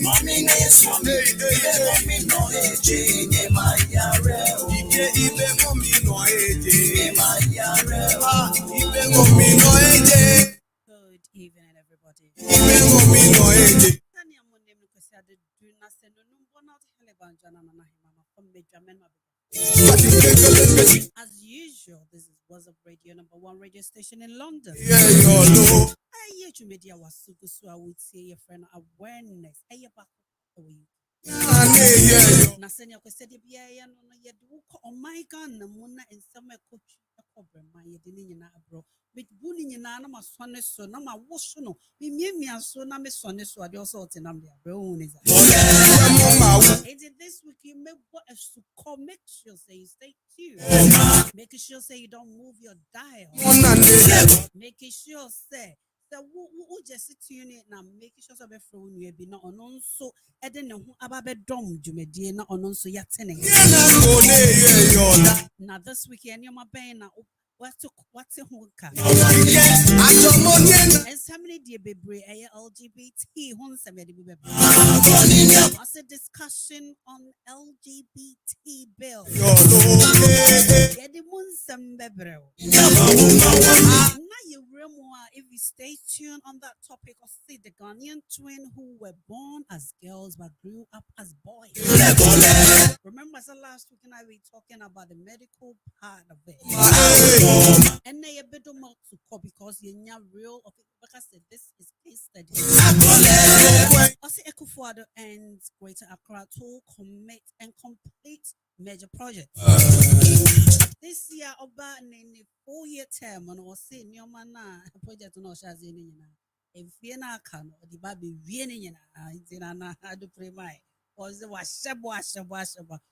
Mommy is mommy, mommy no AJ, my yarel. Even mommy no AJ, my yarel. Even mommy no AJ. Good evening, everybody. Even mommy no AJ. As usual, this is WhatsApp Radio #1 radio station in London. Yeah, you know. You media was so I would say your friend awareness. Back away. Nasenya kwesede bia ya no no ye do ko my god na mu na ensama kotu ekobere man ye de ni nyina abro with buni nyina na masone so na ma woso no miemia so na me sone so ade also otenam de abro hu ni za this week you make what make sure say you stay tuned, make sure say you don't move your dial, make sure say who just tune in now, make sure so be phone you be not on so eden ne ho ababe dom dwumadie na ono so yatene now this week any my ben na what's who ka and somebody dey bebre LGBT ho nsem dey be bebre what's a discussion on LGBT bill yeah the nsem bebre if you stay tuned on that topic of see the Ghanaian twin who were born as girls but grew up as boys. Remember, so last week and I were talking about the medical part of it. And they a bit more to call because you're not real of it. Like I said, this is case study. Also, Ekufuado ends Greater Accra to commit and complete major projects. This year, about in 4-year term, and was saying, your man, project no shaz in if you na can, the baby winning in I do pray my. Was the washaba,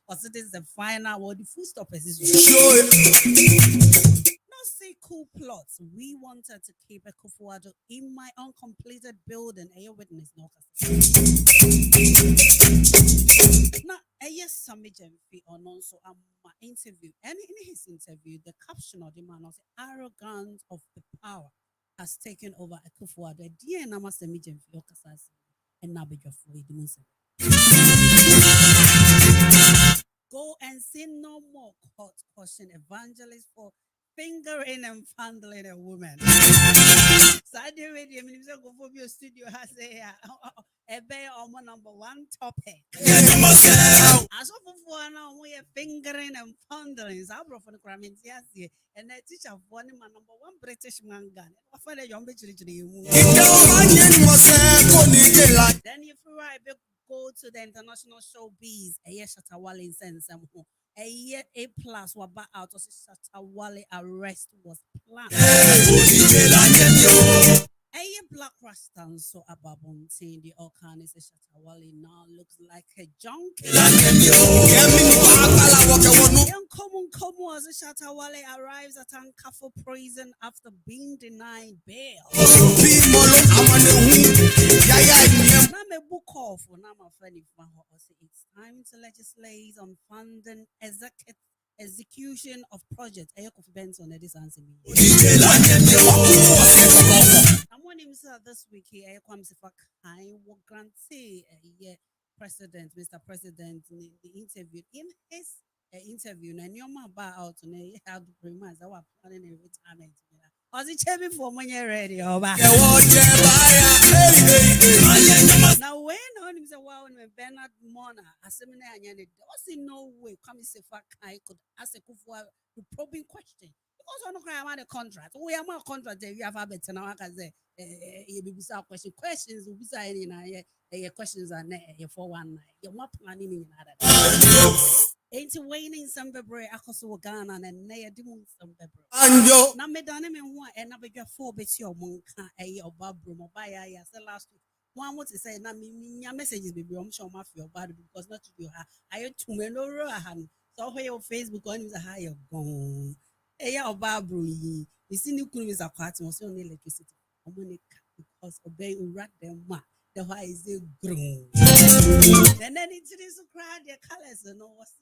was it is the final or the full stop is not say cool plots. We wanted to keep a Kufuado in my uncompleted building. A witness no. Now, yes, some fee on also my interview, and in his interview, the caption of the man was arrogance of the power has taken over a Kufuado. Dear Namas and now be your free go and say no more court caution evangelist for fingering and fondling a woman. Saturday radio minister go for your studio has a bear on #1 topic. As of for now, we are fingering and fondling. So I'm from the Cramins, yes, and I teach of one man #1 British man gun. I find a young bitch to you. Then if you go to the international showbiz, a year Shatawale in sense a year A+ were back out of Shatawale arrest was planned. A year Black Rastan so ababontin the Okan is a Shatawale now looks like a junk. Young Komu as a Shatawale arrives at Ankafo prison after being denied bail. It's time to legislate on funding execution of projects. I on this answer me. I'm one himself this week here. I comes if I will grant President, Mr. President, the interview in his interview. And you're my bar out and you have to bring my planning a retirement. Was it check before when you're ready? Now when on him say wow when Bernard Mona asemina anyane was in no way come say fa I could ask a kufu the probing question because on cry am a contract we am a contract we have better now can say you be questions we say any na questions are 419 you want planning in other ain't waiting some February akoso Ghana na na yedimu some February na me dane me ho e na bedwa 4 beti omonka obabro mobile ya say last week one want to say na me messages baby I'm sure my feel bad because not to you I to me no hand so where your Facebook on is a higher gone obabro yi you see new kunu is apart was on electricity because obey rat them the why is it grown and then it is to cry their colors and what's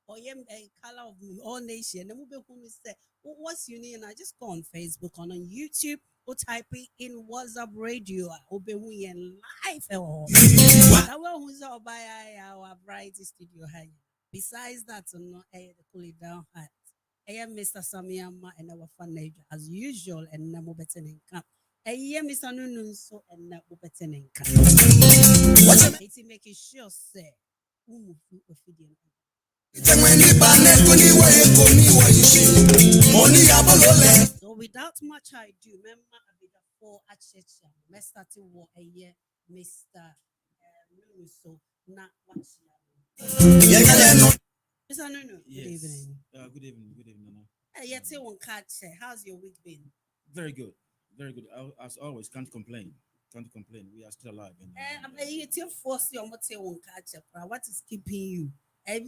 or a color of all nation and we say what's unique and I just go on Facebook on YouTube or type it in WhatsApp radio, open we and live. That one who's all by our bright studio high. Besides that, no, the cool it down hat. I am Mr. Samiyama and our fan as usual, and Namo Betening Camp. I am Mr. Nununso and Namo Betening Camp. It's making sure, say, who will feed you. So without much ado, remember I be the four at church. Let's start to war a year, Mr. So not much. Mr. Nunu, good evening. Good evening. Good evening, Nana. Yet you won't catch. How's your week been? Very good. Very good. As always, can't complain. Can't complain. We are still alive. I'm you force your what you won't catch. What is keeping you? And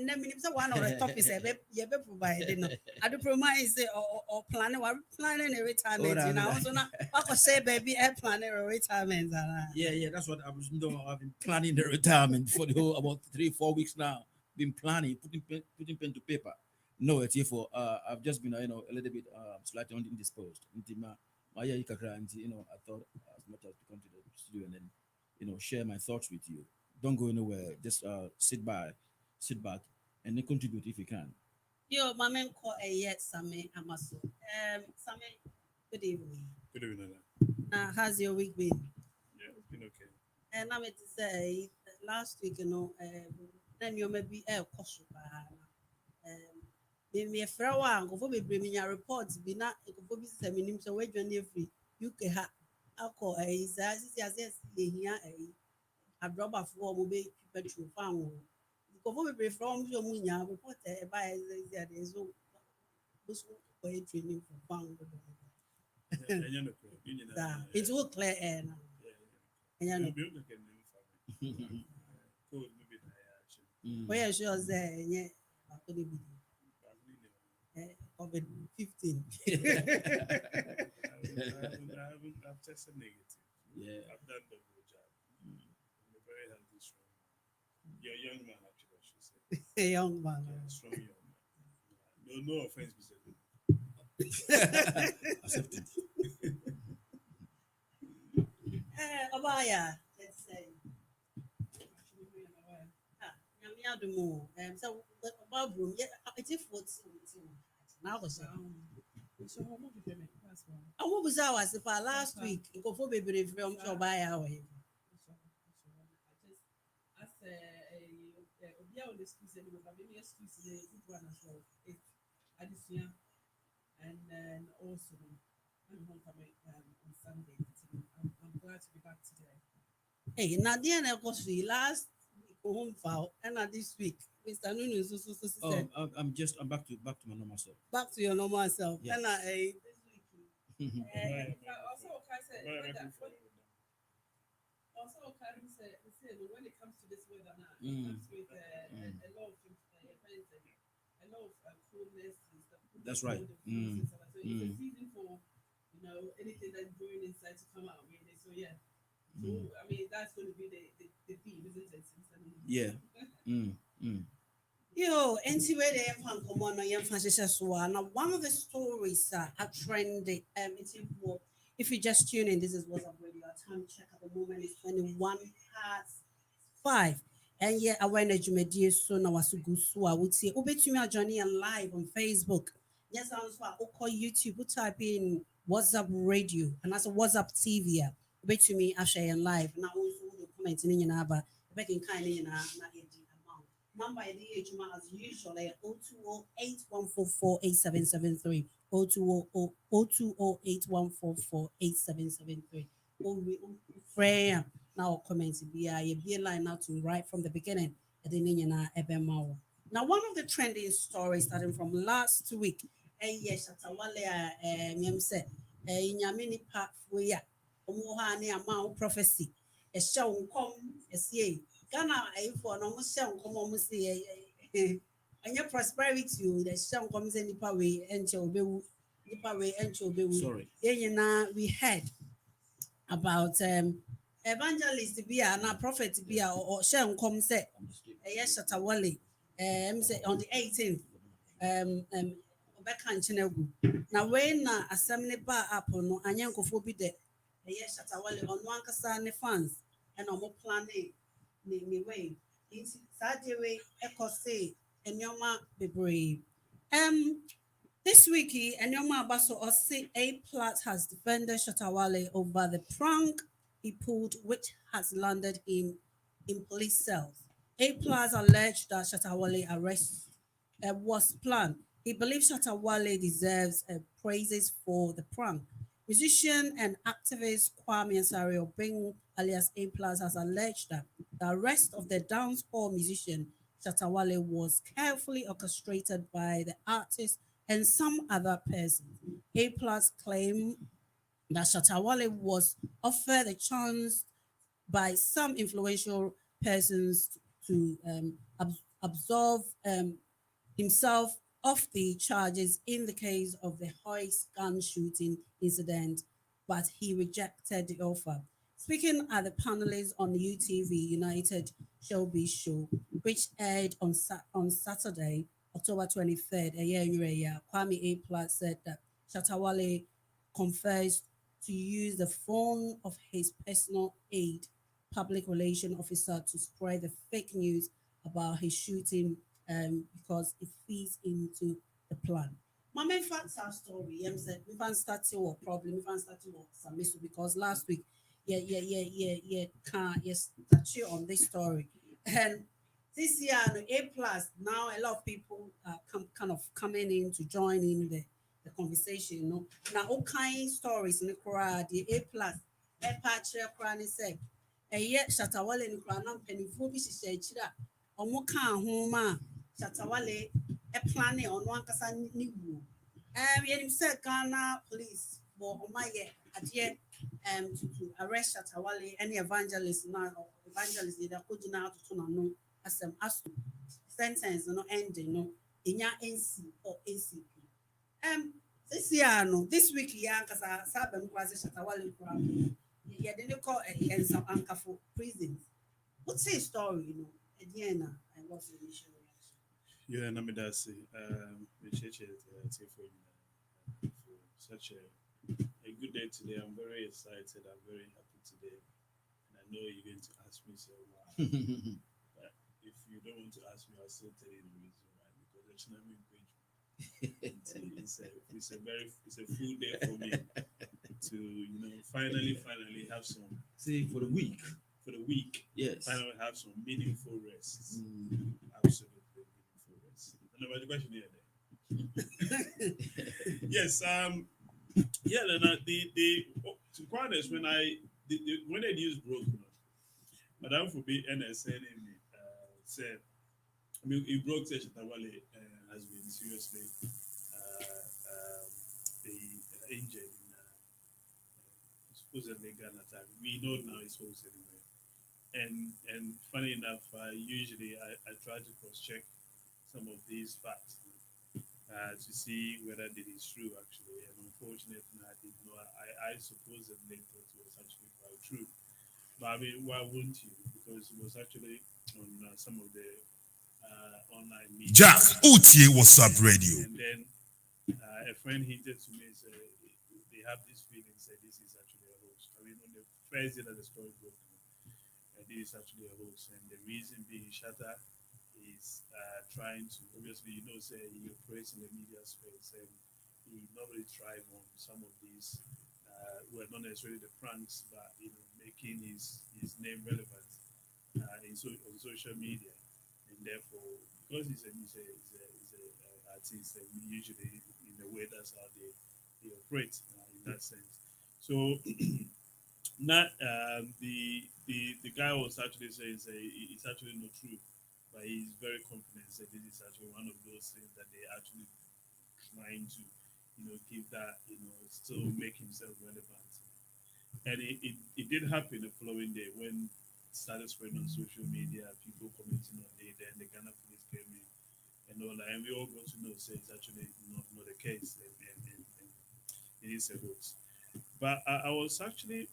then one of the topics you ever provided. I do promise or planning a retirement. You know, so now I could say baby, I planning a retirement. Yeah, that's what I was doing. I've been planning the retirement for the whole about 3-4 weeks now. Been planning, putting pen to paper. No, it's here for I've just been a little bit slightly indisposed. I thought as much as to come to the studio and then share my thoughts with you. Don't go anywhere. Just sit back, and then contribute if you can. Yo, my man call a yet Sammy Amaso. Sammy, good evening. Good evening. How's your week been? Yeah, it's been okay. And I'm to say last week, then you may be a caution. Me a fraud one go for me bring me a report be not go be seminim so we join every UK ha alcohol is as here a rubber for mo be petrol farm go for me from your munya report by there so go training for farm it will clear air now and where sure say COVID-15. I've tested negative. Yeah. I've done the good job. I'm a very healthy, strong. You're a young man, actually, I should say. A young man. Yeah, strong young man. No offense, Mr. Accepted. Abaya, let's say. So, about room, yeah, it's a 14. Now was what was ours if last week go for baby from your buy our and then also I'm homecoming on Sunday. I'm glad to be back today. Hey, Nadia and I last week home foul and this week. Mr. Nunu I'm back to my normal self. Back to your normal self. Yes. And this week. Also, Kai said, when it comes to this weather now, it comes with a lot of events, a lot of coolness and stuff. That's right. So it's a season for anything that's growing inside to come out really. So yeah. So I mean that's going to be the theme, isn't it? Yeah. Yo, anyway, they have come on young Francis one. Now, one of the stories are trending. If you just tune in, this is what's up radio. Our time check at the moment is 21 past 5. And yeah, I went to Media so now was good. So I would say, to me, Johnny and live on Facebook. Yes, I was call YouTube. We type in WhatsApp radio and that's a WhatsApp TV. To me, I share and live. Now, also commenting in your back in kind in number as usual 0208-144-8773 0208-144-8773 prayer now comments be a line out to right from the beginning now one of the trending stories starting from last week yes said nyamini part ya omuha ne amount prophecy a show come Ghana for no motion come on say and your prosperity the show comes any power and Sorry. We heard about evangelist be na prophet be or share come say yes Shatawale say on the 18th Obeka Nchenegu Now when assembly bar up no anyankofo bi de yes Shatawale on one kasa ne fans and omo planning ni way. Inti saa way echo say enyoma bebree. This week, Enyoma Abaso Osei A Plus has defended Shatawale over the prank he pulled, which has landed him in police cells. A Plus alleged that Shatawale arrest was planned. He believes Shatawale deserves praises for the prank. Musician and activist Kwame Sario Bing alias A Plus has alleged that the arrest of the dancehall musician Shatawale was carefully orchestrated by the artist and some other persons. A Plus claimed that Shatawale was offered a chance by some influential persons to absolve himself of the charges in the case of the Hoy's gun shooting incident, but he rejected the offer. Speaking at the panelists on UTV United Showbiz Show, which aired on Saturday, October 23rd, a year, Kwame A. Plus said that Shatawale confessed to use the phone of his personal aide, public relation officer, to spread the fake news about his shooting because it feeds into the plan. My main facts our story. Said we can start to what problem, we can start to what some issue because last week, can't yes touch you on this story. And this year, A plus now a lot of people kind of coming in to join in the conversation. Now all kind stories in the crowd, the A plus, a patch crowd say, a yet Shatawale in the crowd, not penny for be she ɔmo kaa ho ma Shatawale planning on one kasa ni wu. Yɛnim sɛ Ghana police wɔ ɔmo ayɛ adeɛ to arrest Shatawale any evangelist na evangelist yɛda kogyina atoto n'ano asɛm aso sentence no ending no enya NC or ACP. This week yɛ ankasa saa bɛn kora sɛ Shatawale kora yɛde ne kɔ some ankafo prisons. What's his story, Again, I was the initial reaction. Yeah, Namidasi, for such a good day today. I'm very excited. I'm very happy today. And I know you're going to ask me, so but if you don't want to ask me, I'll still tell you the reason why. Because it's not me it's a full day for me to finally have some for the week. For the week, Yes. Finally have some meaningful rest. Absolutely meaningful rest. And about the question here, yes. Yeah. Then to be honest, when the news broke, Madam Fubi NSN said, I mean, it broke that Shatawale has been seriously injured in supposedly gun attack. We know now it's false anyway. And funny enough, usually I try to cross-check some of these facts to see whether it is true actually. And unfortunately, I did not. I supposedly thought it was actually quite true. But I mean, why wouldn't you? Because it was actually on some of the online media. Jack Utie, what's up, radio? And then a friend hinted to me, said they have this feeling, said this is actually a hoax. I mean, on the first day that the story broke, this is actually a hoax, and the reason being Shatta is trying to obviously say he operates in the media space, and he normally thrives on some of these well, not necessarily the pranks, but making his name relevant on social media, and therefore because he's a artist, and usually in a way that's how they operate in that sense. So not the guy was actually saying it's actually not true, but he's very confident that this is actually one of those things that they actually trying to give that still make himself relevant. And it did happen the following day when it started spreading on social media, people commenting on it, then the Ghana police came in and all that, and we all got to know say it's actually not the case, and it is a hoax. But I was actually,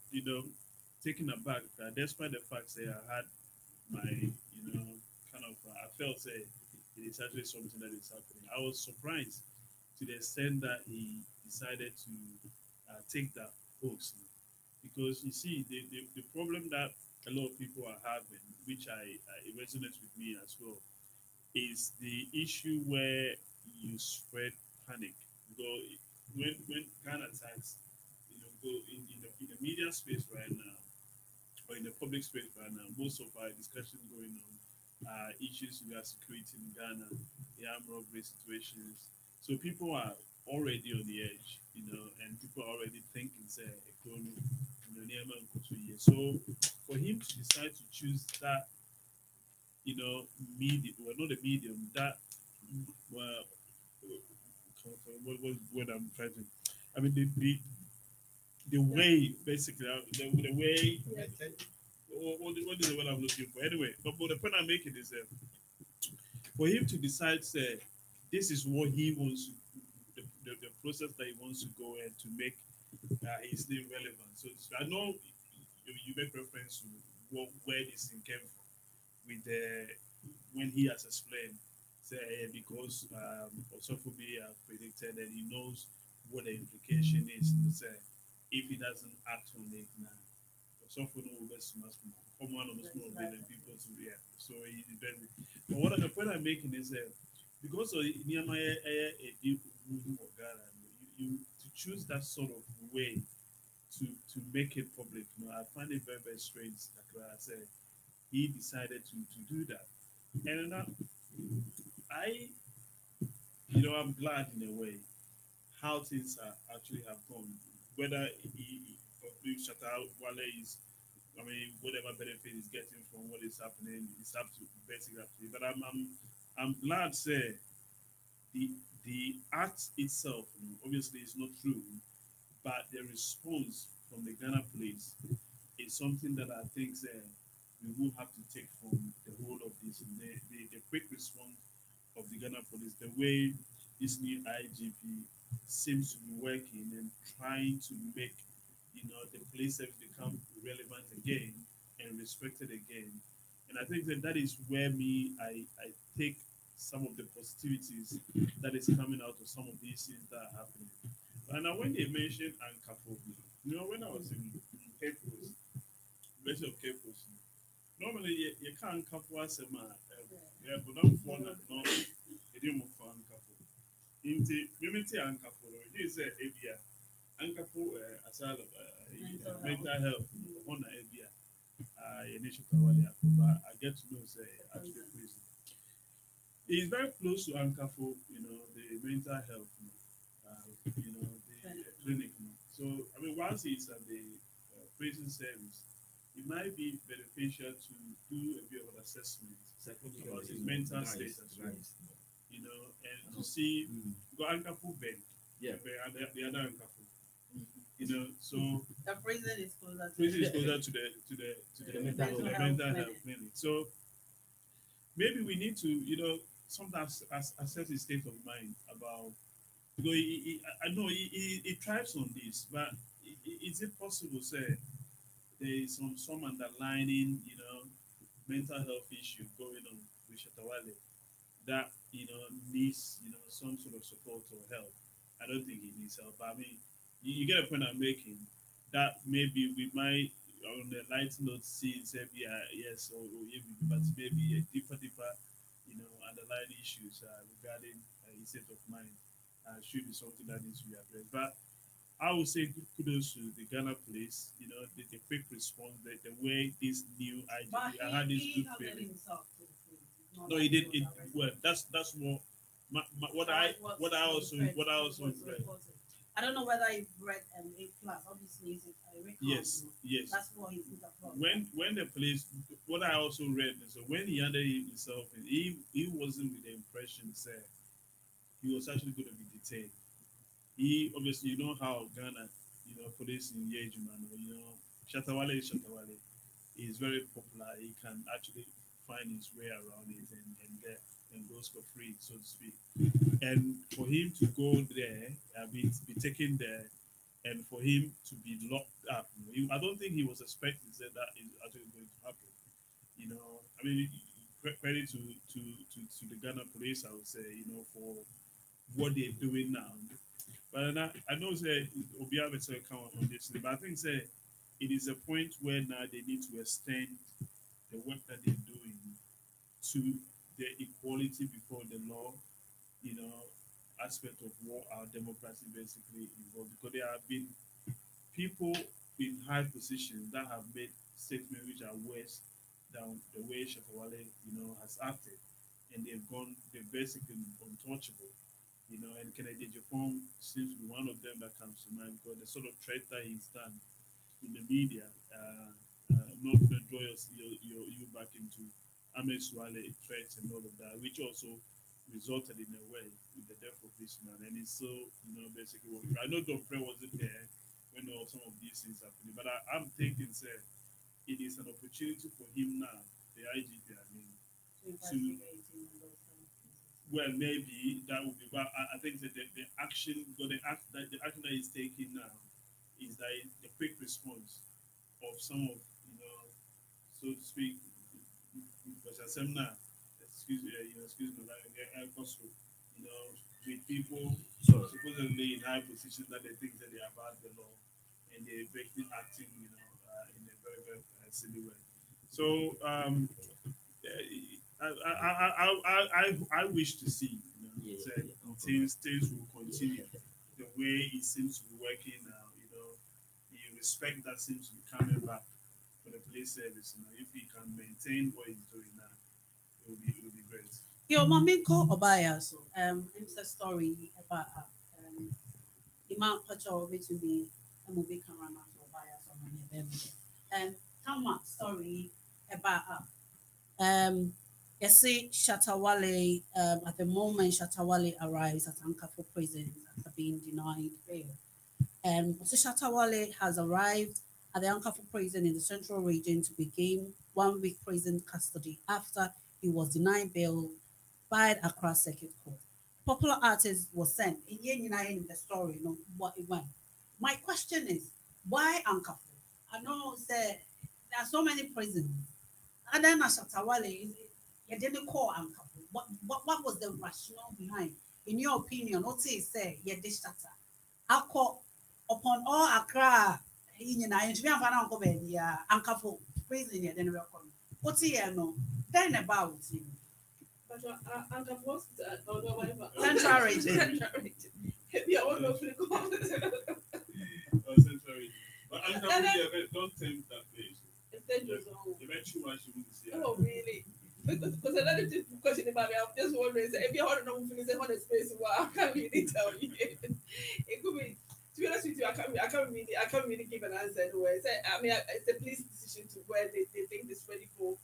taken aback that despite the fact that I had my, kind of, I felt it is actually something that is happening. I was surprised to the extent that he decided to take that post. Because you see, the problem that a lot of people are having, which it resonates with me as well, is the issue where you spread panic. Because when Ghana attacks, go in the media space right now, or in the public space right now, most of our discussion going on issues with our security in Ghana, the armed robbery situations. So people are already on the edge, and people are already thinking, say, so for him to decide to choose that, medium, well, not a medium, that, well, what I'm trying to, I mean, the way, basically, the way, what is the word I'm looking for? Anyway, but the point I'm making is that for him to decide, say, this is what he wants, the process that he wants to go and to make his name relevant. So I know you make reference to where this thing came from with the when he has explained, say, because Osofubi predicted and he knows what the implication is. Say, if he doesn't act on it now, Osofubi will be much more. Come on, almost more billion people to react. So he is very. But what the point I'm making is that because of Nehemiah, you to choose that sort of way to make it public. I find it very, very strange. Like I said, he decided to do that. And I, I'm glad in a way how things are actually have gone. Whether Shatta Wale is, I mean, whatever benefit he's getting from what is happening, it's up to basically up to. But I'm glad, say, the act itself, obviously, is not true, but the response from the Ghana police is something that I think we will have to take from the whole of this. The quick response of the Ghana police, the way this new IGP seems to be working and trying to make the police service become relevant again and respected again. And I think that is where I take some of the positivities that is coming out of some of these things that are happening. And now when they mentioned Ankafo, when I was in Cape Coast, University of Cape Coast, normally you can't Ankafo as a man. Yeah, but not for no, they didn't move for Ankafo. Into Mimiti Ankafo, you say Abia, Ankafo asylum, mental health, on Abia, initial but I get to know say actually prison. It's very close to Ankafo, the mental health, the clinic. So, I mean, once he's at the prison service, it might be beneficial to do a bit of an assessment about his mental state as well. And to see, go Ankafo bed, and the other Ankafo. So the prison is closer to the mental health clinic. So maybe we need to, sometimes assess his state of mind about because I know he thrives on this, but is it possible, say, there is some underlining, mental health issue going on with Shatta Wale that needs some sort of support or help? I don't think he needs help. But I mean, you get a point I'm making that maybe we might on the light note see say yes or maybe, but maybe a deeper underlying issues regarding his state of mind should be something that needs to be addressed. But I would say kudos to the Ghana police, the quick response, the way this new IGP, I had this good feeling. No, he did it well. That's more what I also read. I don't know whether he read A plus. Obviously, it's a record. Yes. That's what he put across. When the police, what I also read is that when he handed himself in, he wasn't with the impression that he was actually going to be detained. He obviously, how Ghana, police engagement, Shatta Wale is Shatta Wale. He's very popular. He can actually find his way around it and go scot free, so to speak. And for him to go there, be taken there, and for him to be locked up, I don't think he was expecting that is actually going to happen. I mean, credit to the Ghana police, I would say, for what they're doing now. But I know say Obiabe say come on this, but I think say it is a point where now they need to extend the work that they're doing to the equality before the law, you know, aspect of what our democracy basically involves. Because there have been people in high positions that have made statements which are worse than the way Shatawale, you know, has acted, and they're basically untouchable, you know. And Kennedy Japon seems to be one of them that comes to mind because the sort of threat that he's done in the media, not going to draw you back into Ahmed Suale threats and all of that, which also resulted in a way with the death of this man. And it's so, you know, basically what I know Don Pre wasn't there when all some of these things happening, but I'm thinking, sir, it is an opportunity for him now, the IGP, I mean, to well, maybe that would be. But I think that the action, the action that he's taking now, is that the quick response of some of, you know, so to speak, excuse me, you know, with people supposedly in high positions that they think that they are above the law, and they're basically acting, you know, in a very, very silly way. So I wish to see, you know, that things will continue the way it seems to be working now. You know, the respect that seems to be coming back for the police service. You know, if he can maintain what he's doing now, it will be great. Yo, Maminko Obaya, so it's a story about the Mount Pacho to be a movie cameraman Obaya, so tell story about you see Shatawale, at the moment Shatawale arrives at Ankara prison after being denied bail. So Shatawale has arrived at the Ankara prison in the central region to begin 1 week prison custody after he was denied bail by the Accra Circuit Court. Popular artist was sent. In the story, you know what it went. My question is, why Ankara? I know there are so many prisons. And then Shatawale, you didn't call Ankara. What was the rationale behind? In your opinion, what do you say? You did shatter. I call upon all Accra. Ankara prison. You didn't record. What do you know? Then about you. But hospital, or no, whatever. Central region. Yeah, I want to go. Central region. But Ankara, don't tempt that place. It's dangerous. Eventually, she will see. Oh, really? Because another question about me, I'm just wondering, if you want to know if it's a space, well, I can't really tell you. It could be, to be honest with you, I can't really give an answer anyway. I mean, it's a police decision to where they think it's ready for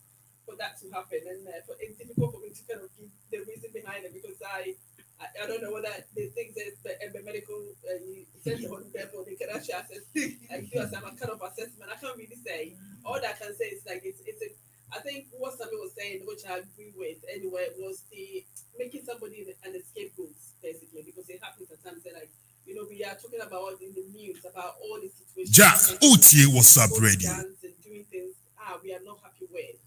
that to happen, and it's difficult for me to kind of give the reason behind it because I don't know whether they think that the medical center on therefore they can actually assess like do some kind of assessment. I can't really say. All that I can say is like it's a. I think what Sammy was saying, which I agree with anyway, was the making somebody an scapegoat basically because it happens at times that like you know we are talking about in the news about all the situations. Jack Otie was Sub Radio. And doing things we are not happy with.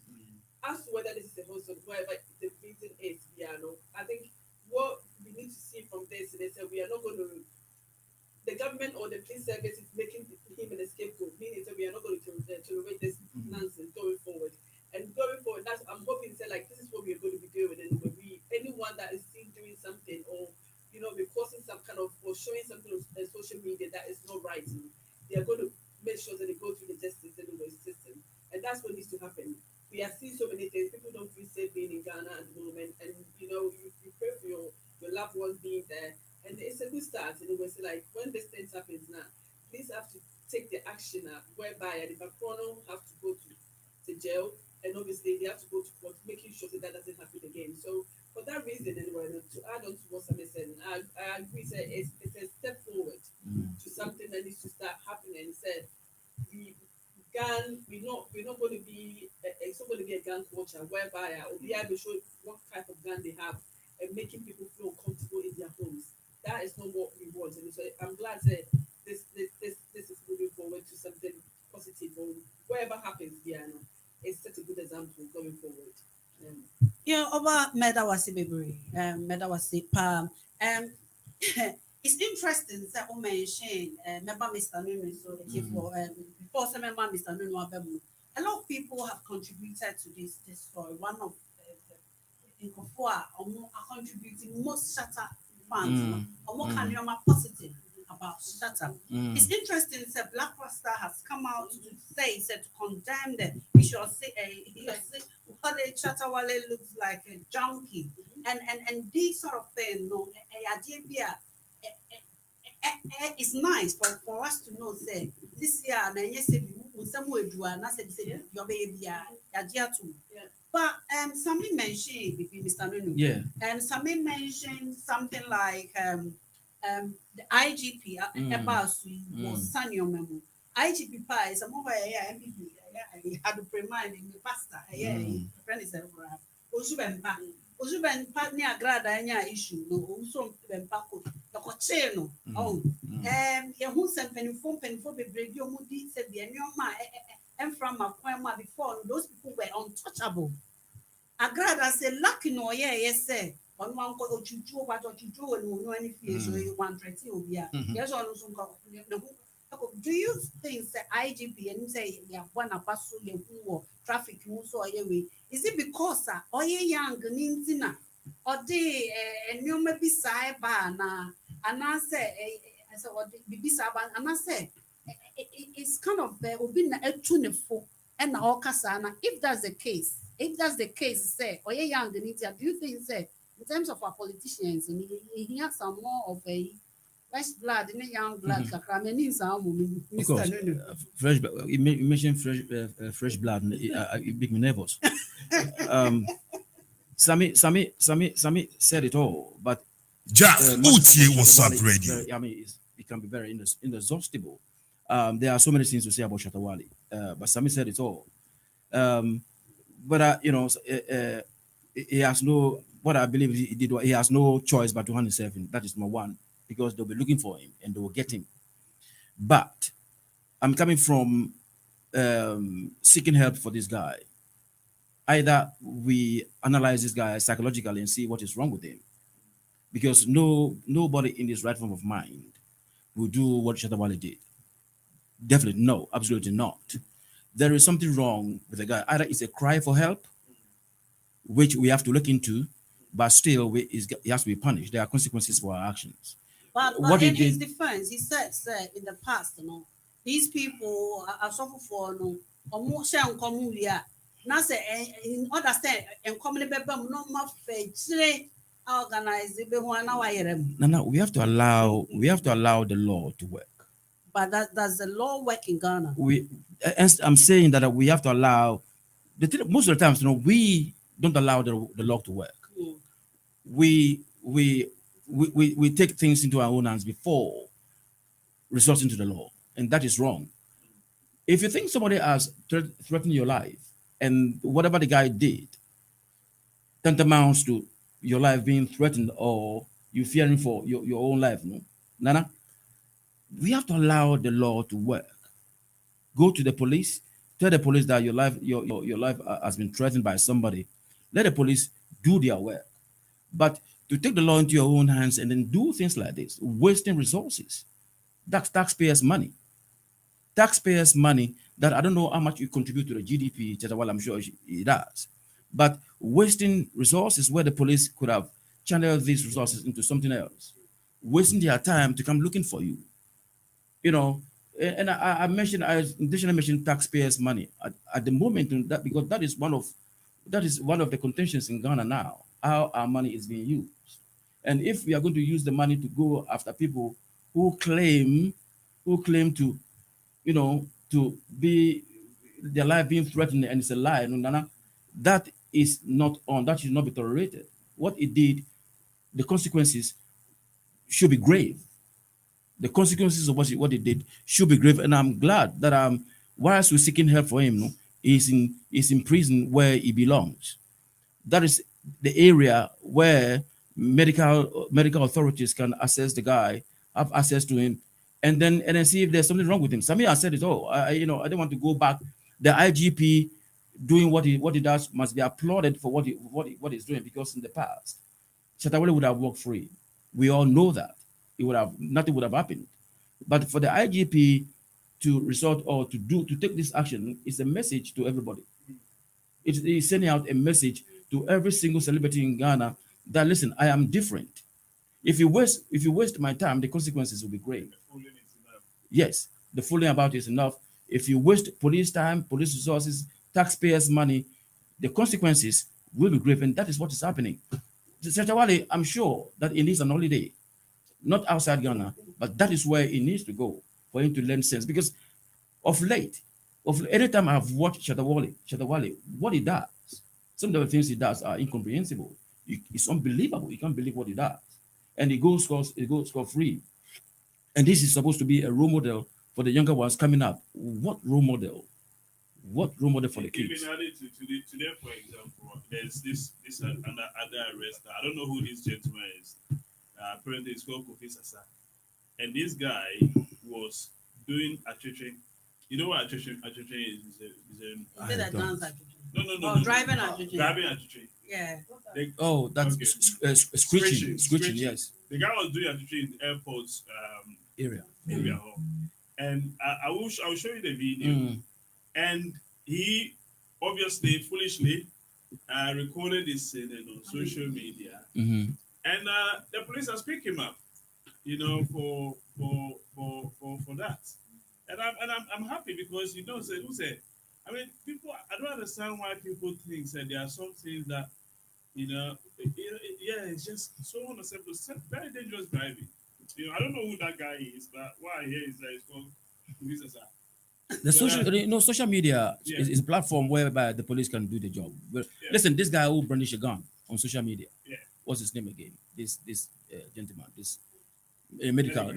As to whether this is a host or whatever the reason is, I think what we need to see from this is that we are not going to, the government or the police service is making him an scapegoat, meaning that we are not going to tolerate this nonsense going forward. And going forward, that's I'm hoping that like this is what we are going to be doing. And anyone that is still doing something or we're causing some kind of or showing something on social media that is not right, they are going to make sure that they go through the justice system, and that's what needs to happen. We are seeing so many things. People don't feel safe being in Ghana at the moment, and you pray for your loved ones being there, and it's a good start. And it was like when this thing happens now, please have to take the action whereby the Macron have to go to jail, and obviously they have to go to court, making sure that doesn't happen again. So for that reason, anyway, to add on to what Sam said, I agree. It's a step forward to something that needs to start happening. Said we're not going to be it's not going to be a gun culture whereby we have to show what type of gun they have and making people feel comfortable in their homes. That is not what we want. And so I'm glad that this is moving forward to something positive or whatever happens, it's such a good example going forward. Yeah, over Medawasi Baby, Medawasi Pam. It's interesting that I mentioned, remember Mr. Nunu, so before some member Mr. Nunu, a lot of people have contributed to this story. One of in Kofua, are contributing most shutter funds, or more kind of positive about shutter. It's interesting that Black Rasta has come out to say, said to condemn them. He should say, Wale Chatawale looks like a junkie, and these sort of thing, no, it's nice for us to know say this year na yes some way do and I said your baby ya too. But some mentioned between Mr. Nunu. Yeah. And some mentioned something like the IGP about was Sanyo Memo. IGP pa is some over here MPP had to remind the pastor friend is a Ozuben partner agrada anya issue no also bempako the cocheno ye hu sem penifo bebrebe omu di se de nyoma em from akwan before those people were untouchable. Agrada say lucky no yes say on one ko ochuchu but ochuchu no any fear so you want to obia yes on so do you think the IGP and say ya bwana paso le hu traffic mu so way is it because oye young nintina or de nyoma bi sai ba na ana say so bi sai ba ana say it's kind of obi na etu ne fo and na okasa na if that's the case say oye young nintina do you think say in terms of our politicians he has some more of a fresh blood in a young blood. Of course, fresh. You mentioned fresh blood. It make me nervous. Sammy said it all, but Jack Utie was up radio. It can be very inexhaustible. There are so many things to say about Shatawali, but Sammy said it all. But he has no. What I believe he did, he has no choice but to hand himself in. That is number one, because they'll be looking for him and they will get him. But I'm coming from seeking help for this guy. Either we analyze this guy psychologically and see what is wrong with him, because nobody in his right frame of mind will do what Shatawali did. Definitely no, absolutely not. There is something wrong with the guy. Either it's a cry for help, which we have to look into, but still he has to be punished. There are consequences for our actions. But in his defense, he said in the past, these people are suffering for now say understand and communicate no more organize No, we have to allow the law to work. But does the law work in Ghana? I'm saying that we have to allow most of the times, we don't allow the law to work. We take things into our own hands before resorting to the law, and that is wrong. If you think somebody has threatened your life, and whatever the guy did tantamounts to your life being threatened or you fearing for your own life, Nana, we have to allow the law to work. Go to the police, tell the police that your life has been threatened by somebody. Let the police do their work. But to take the law into your own hands and then do things like this, wasting resources, that's taxpayers' money. Taxpayers' money that I don't know how much you contribute to the GDP, well, I'm sure it does. But wasting resources where the police could have channeled these resources into something else, wasting their time to come looking for you. And I additionally mentioned taxpayers' money at the moment, because that is one of the contentions in Ghana now, how our money is being used. And if we are going to use the money to go after people who claim to, to be their life being threatened and it's a lie, that should not be tolerated. What it did, the consequences should be grave. The consequences of what it did should be grave. And I'm glad that whilst we're seeking help for him, he's in prison where he belongs. That is the area where medical authorities can assess the guy, have access to him, and then see if there's something wrong with him. Samir said it all. I don't want to go back. The IGP doing what he does must be applauded for what he's doing, because in the past, Shatawale would have walked free. We all know that. nothing would have happened. But for the IGP to resort or to take this action is a message to everybody. It is sending out a message to every single celebrity in Ghana that listen, I am different. If you waste my time, the consequences will be great. Yes, the fooling about is enough. If you waste police time, police resources, taxpayers' money, the consequences will be grave, and that is what is happening. Shatawale, I'm sure that he needs an holiday, not outside Ghana, but that is where he needs to go for him to learn sense. Because of late, every time I've watched Shatawale, what he does, some of the things he does are incomprehensible. It's unbelievable. You can't believe what he does, and he goes scot-free. And this is supposed to be a role model for the younger ones coming up. What role model? What role model for the kids? Even added today, for example, there's this other arrest. I don't know who this gentleman is. Apparently, it's called Kofi Sasa. And this guy was doing attrition. You know what attrition is? Is it a dance attrition? No. Driving attrition. Driving attrition. Yeah. That's Okay. screeching. Yes. The guy was doing attrition in the airport's Area. And I'll show you the video. And he obviously foolishly recorded this on social media. And the police has picked him up, for that. And I'm happy because I mean, people. I don't understand why people think that there are some things that it's just so unacceptable. Very dangerous driving. I don't know who that guy is, but what I hear is that it's called Visa. The social media is a platform whereby the police can do the job. But listen, this guy who brandished a gun on social media. What's his name again? This gentleman, this medical.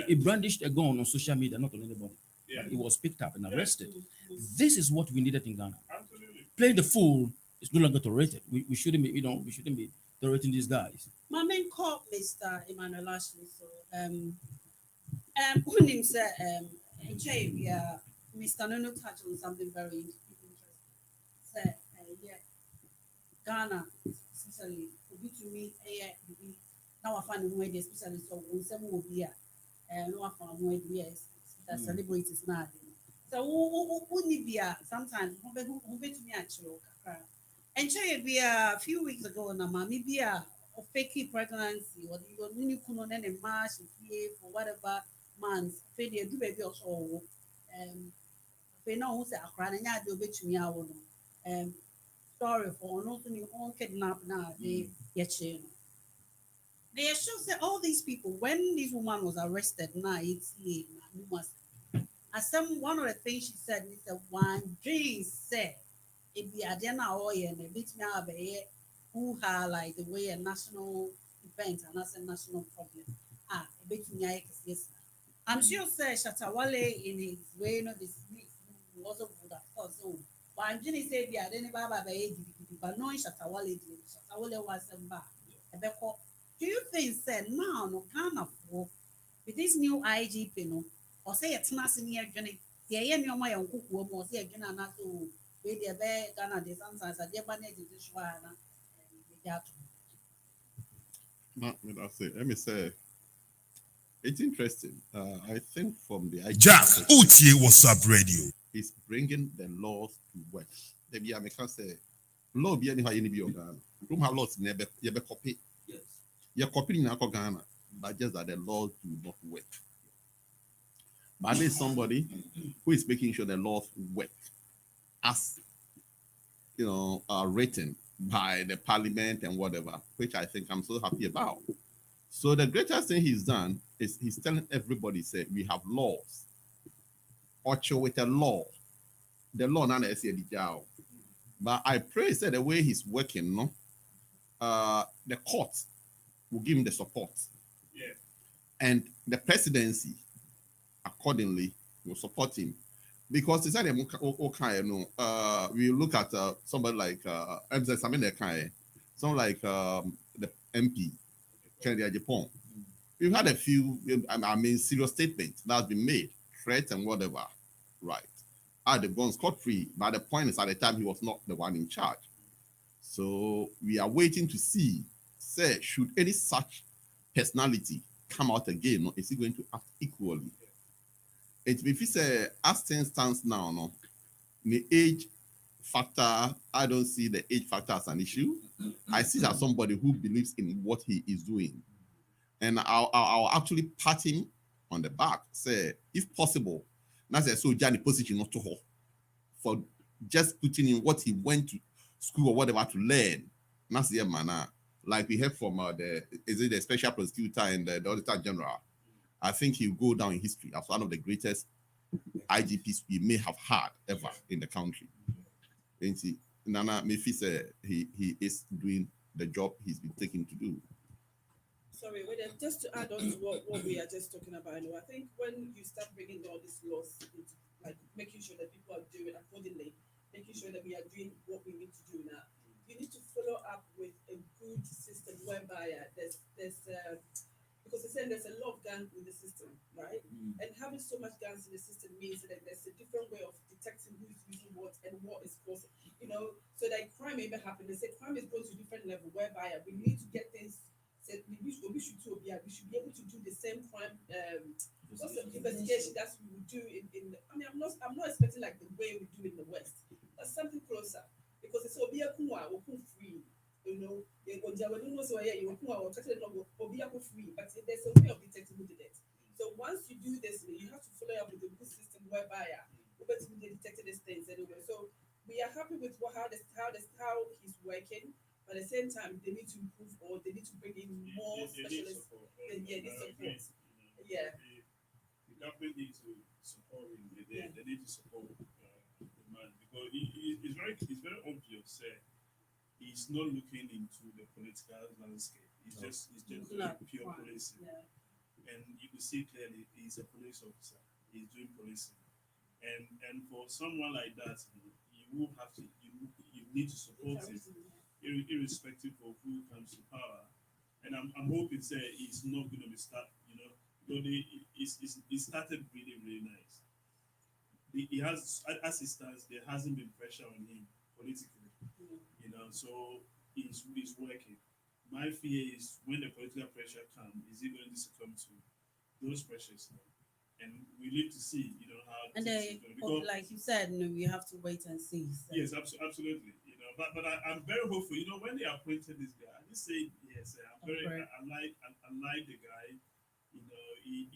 He brandished a gun on social media, not on anybody. He was picked up and arrested. This is what we needed in Ghana. Absolutely. Playing the fool is no longer tolerated. We shouldn't be, we shouldn't be tolerating these guys. My main call, Mr. Emmanuel Ashley. So, who name said, Mr. Nono touched on something very interesting. Said, Ghana, especially, to me, now I find way, especially so when some will be no I found way, yes, that celebrities now. So, who need be sometimes, who bet me actually. And be a few weeks ago, maybe a fake pregnancy or you couldn't and march for whatever months. Failure do baby also. They know who's a crying and I do bet me out. Sorry for not only on kidnap now. They show say all these people when this woman was arrested now it's as one of the things she said is that one Jane said. It be Adena Oye and a bit me who are like the way a national event and that's a national problem. A bit me yes. I'm sure say Shatawale in his way, this was a good at so. But I'm just say the Adena Baba but no Shatawale was a back. Do you think said now no kind of work with this new IGP or say it's not near Johnny? The end of my uncle or say again and not to. Let me say, it's interesting. I think from the Jack Utie WhatsApp Radio. He's bringing the laws to work. Maybe I can say, law be anyhow any be Ghana. Room have laws never copy. Yes, You're copying now Ghana, but just that the laws do not work. But there's somebody who is making sure the laws work. As written by the parliament and whatever, which I think I'm so happy about. So the greatest thing he's done is he's telling everybody, say we have laws. Ocho with a law. The law now is the jail. But I pray say the way he's working, the court will give him the support. Yeah. And the presidency accordingly will support him. Because it's like we look at somebody like someone like the MP, Kennedy Japan. We've had a few, serious statements that have been made, threats and whatever, right? They've gone scot-free, but the point is at the time he was not the one in charge. So we are waiting to see, say, should any such personality come out again, no, is he going to act equally? It if it's as things stands now, no, the age factor, I don't see the age factor as an issue. I see that somebody who believes in what he is doing. And I'll actually pat him on the back, say, if possible, now say so Johnny position not to her for just putting in what he went to school or whatever to learn. That's the manner. Like we heard from the special prosecutor and the auditor general. I think he'll go down in history as one of the greatest IGPs we may have had ever in the country. And see, Nana Mefi said he is doing the job he's been taken to do. Sorry, just to add on to what we are just talking about, I think when you start bringing all these laws into, like making sure that people are doing accordingly, making sure that we are doing what we need to do now, you need to follow up with a good system whereby there's because they're saying there's a lot of guns in the system, right? And having so much guns in the system means that there's a different way of detecting who's using what and what is causing, so that crime may even happen. They say crime is going to a different level whereby we need to get things. We should be able to do the same crime investigation that we would do in I mean, I'm not expecting like the way we do in the West, but something closer, because it's free, free. But there's a way of detecting who did it. So once you do this, you have to follow up with a good system whereby they detected these things anyway. So we are happy with how he's working. But at the same time, they need to improve or they need to bring in more specialists. They need support. Yeah. The government needs to support him. They need to support the man because it's very obvious. He's not looking into the political landscape. He's just pure policing. Yeah. And you can see clearly he's a police officer. He's doing policing. And for someone like that, you will have to you need to support him. Irrespective of who comes to power, and I'm hoping he's not going to be it started really nice. He has, as it stands, there hasn't been pressure on him politically, so he's working. My fear is when the political pressure comes, is he going to succumb to those pressures? And we need to see, how. And like you said, we have to wait and see. So. Yes, absolutely. But I'm very hopeful. When they appointed this guy, I just say yes. I like the guy.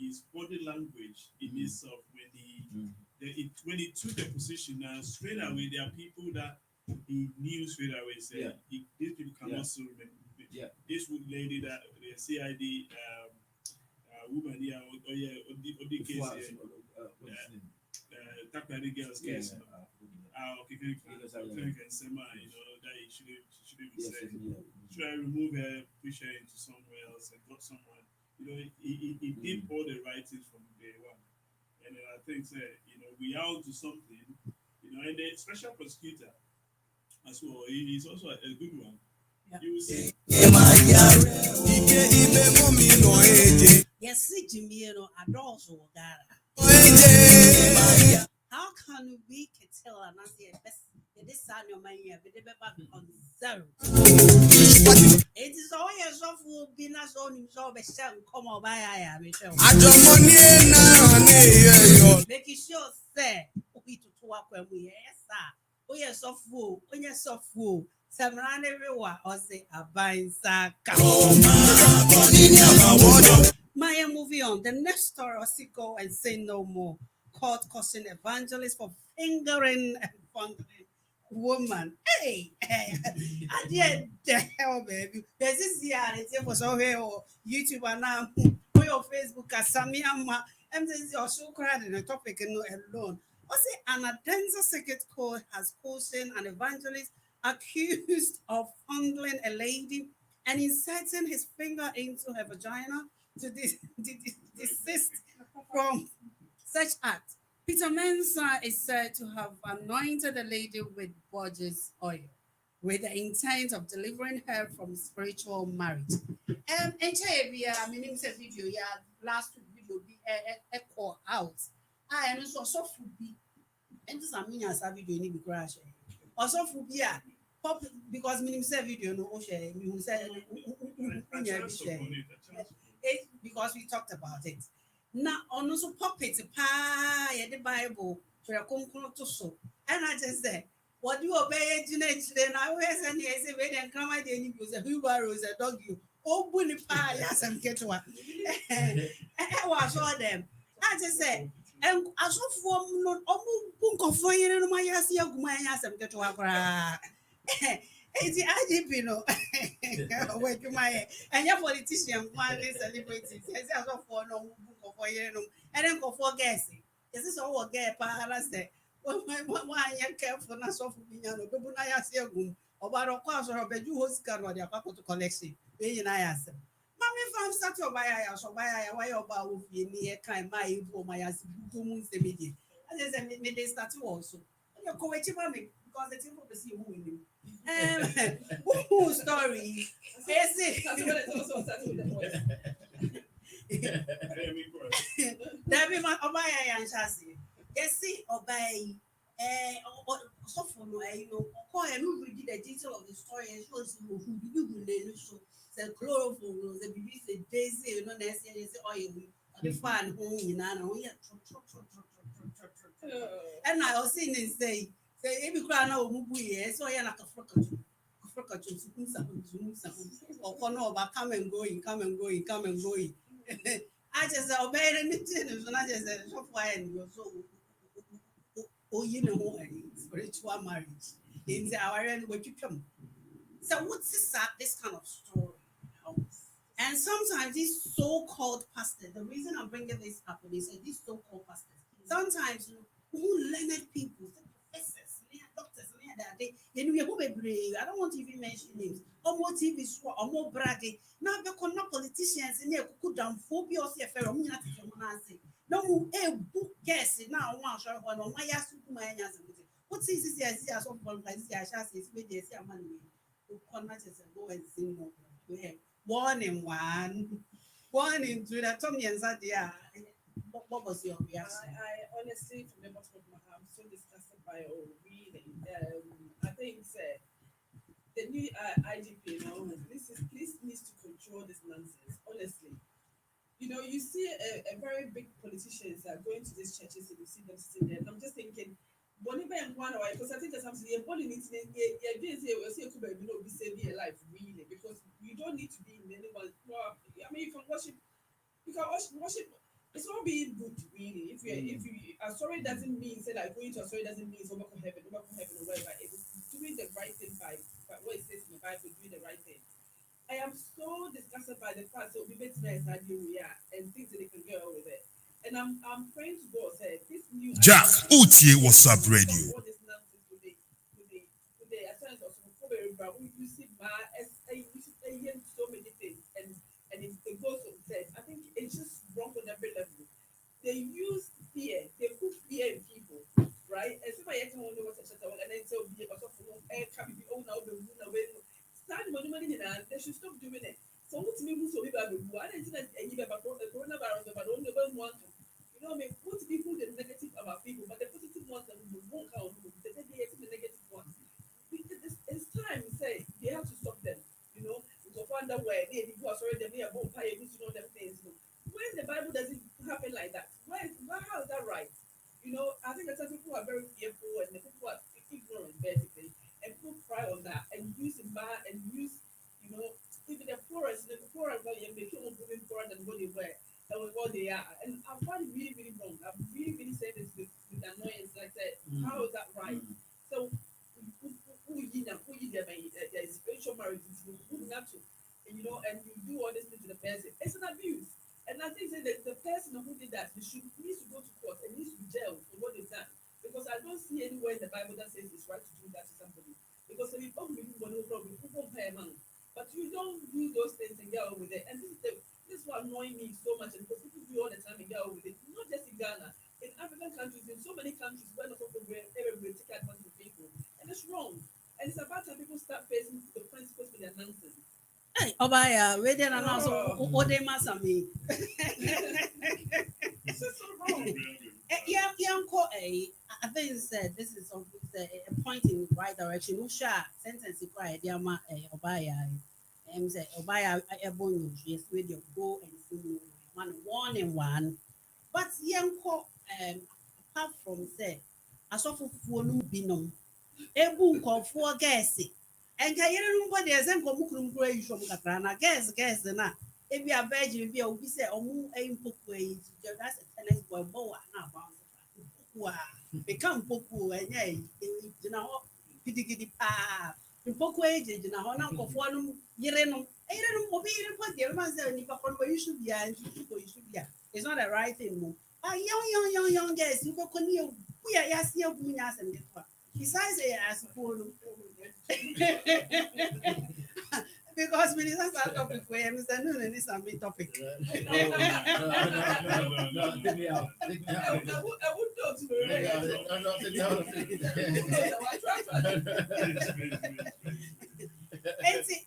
His body language in itself when he took the position, straight away there are people that he knew straight away. These people can also remember. This lady that the CID woman here, the case Takari girl's case. Okay, can say that she shouldn't be said. Try to remove her, push her into somewhere else, and got someone. He did all the right things from day one, and I think we are onto something. And the special prosecutor as well. He is also a good one. Yeah. You will see. Yes, Jimmy, adults how can we tell and say this son of my year, but they on zero? It is always of who be not on himself a cell come over by Michelle. I don't want make it sure, say, we to work when we sir. Oh, yes, of fool, when you're so fool. Some run everywhere or say a buying sack. Maya movie on. The next story was go and say no more. Court caution evangelist for fingering and fondling woman. Hey, I did the hell, baby. There's this year, it was over here or YouTube and now your Facebook as Samiama. And this is also cried in a topic alone. What's it? An Adenza Circuit Court has cautioned an evangelist accused of fondling a lady and inserting his finger into her vagina to desist from such act. Peter Mensah is said to have anointed the lady with Borges oil with the intent of delivering her from spiritual marriage. And I mean, it's a video, last week video be a call out. And it's also food be. And this I mean as a video need to crash. Also food be pop because minimum video no share. Me who say because we talked about it. Now, on also puppet, the Bible, for a conclude to so. And I just said, what do you obey? Then I always and I say, wait and come at the use a wheelbarrow, a dog you. Oh, bunny pie, yes, and get one. I was all them. I just said, and I saw for not almost book of fire in my ass, my ass, and get to a it's the IGP, no. Wait, my and your politician, one is celebrating. Yes, I saw for no book of fire, and then go for guessing. Is this all get paralyzed? Why you careful not so for me? No, but I ask you, about a course or a bed you host car or the to collection. When I ask them. Mammy found such a buyer, so buy a way about you near kind my for my ass, 2 months the media. And there's a midday statue also. You're going to mommy because the team will see who winning. Who story? Yes, Debbie, my Obaya and Chassis. Yes, see, obey. So for no, you know, call and read the detail of the story and shows you who you so the chlorophyll, the baby, the daisy, you know, there's oil, the fan, home, you know, and I was seeing it say, every crown of Mubu, so I like a or no, but come and going, come and going, come and going. I just obey anything, and I just said, so far, and you're so. Oh, you know, spiritual marriage. In our end, what you come. So, what's this kind of story? And sometimes these so-called pastors, the reason I'm bringing this up is that these so-called pastors, sometimes who learned people, the professors, doctors, they I don't want to even mention names. Or more TV, or more braggy. Now, because no politicians in there could down phobia or say, no, book guess now. One shall one on my ass. What is this? Yes, yes, of one like this. I shall say, yes, your money. Who connects and go and sing more. One in one in two. That Tommy and Sadia. What was your reaction? I honestly, from the bottom of my heart, I'm so disgusted by all. Really, I think the new IGP, this needs to control this nonsense. Honestly, you know, you see a very big politicians that are going to these churches and you see them sitting there. And I'm just thinking, Boniba and one away, because I think there's something you're body needs to be saving your life, really, because you don't need to be in anyone. Well, I mean, you can worship. It's not being good, really. If you are sorry doesn't mean say like going to a sorry doesn't mean over from heaven, or whatever. It's doing the right thing by what it says in the Bible, doing the right thing. I am so disgusted by the fact that we bet nice idea we are and things that they can get away with it. And I'm praying to God say this new Jack Utie WhatsApp Radio. All this nonsense today, at times also you see so many things and it goes on said. I think it's just wrong on every level. They use fear, they put fear in people, right? And somebody else won't know what to shut down and then so be a can be own now the start money they should stop doing it. So what's me who's so big about why didn't you about coronavirus but don't never want to put people the negative about people, but the positive ones that we won't count the negative ones. It's time to say they have to stop them, go find out where they go sorry they are both pay them things. When the Bible doesn't happen like that, how is that right? I think that some people are very fearful and the people are ignorant basically. And people cry on that and use it bad and use, even the poorest value and they keep on moving forward than what they were and what they are. And I find it really, really wrong. I'm really saying this with annoyance. Like that, how is that right? So who you there is spiritual marriage, who not to, and and you do all this thing to the person. It's an abuse. And I think that the person who did that needs to go to court and needs to be jailed for what they've done. Because I don't see anywhere in the Bible that says it's right to do that to somebody. Because if you don't believe no problem, you won't pay a man. But you don't do those things and get over with it. And this is what annoys me so much. And because people do all the time and get over with it. Not just in Ghana, in African countries, in so many countries where not everywhere take advantage of people. And it's wrong. And it's about time people start facing the principles for their nonsense. Hey, Obaya, where did I know? What they must have me. It's just so wrong. I think said this is a point in the right direction. Usha sentence quiet, Yama Obaya. say buy a bonus, yes, with your go and see one and one. But yanko apart from say asɔfofoɔ no binom ebu nkɔfoɔ gɛɛse ɛnka yɛrɛ no nkɔ deɛ sɛ nkɔmu kurum yi hwɛ mu kakra na gɛɛse na ebi a virgin bi a obi sɛ ɔmo ɛyi mpokuo yi that's a tennis boy bɔ wa na aba mpokuo a beka mpokuo ɛnyɛ gyina hɔ gidigidi paa mpokuo yi gyina hɔ na nkɔfoɔ no yere no obi yere kɔ deɛ ɛma sɛ nipa kɔ no wɔyi so bia nti kɔ yi so bia it's not the right thing mo young girls you go kɔ ne we are yasi abu nya asɛm de to a besides asopɔ no because minister start topic for him, Mr. No, this is a big topic. Take me out. Take me out. I would talk to you. And see,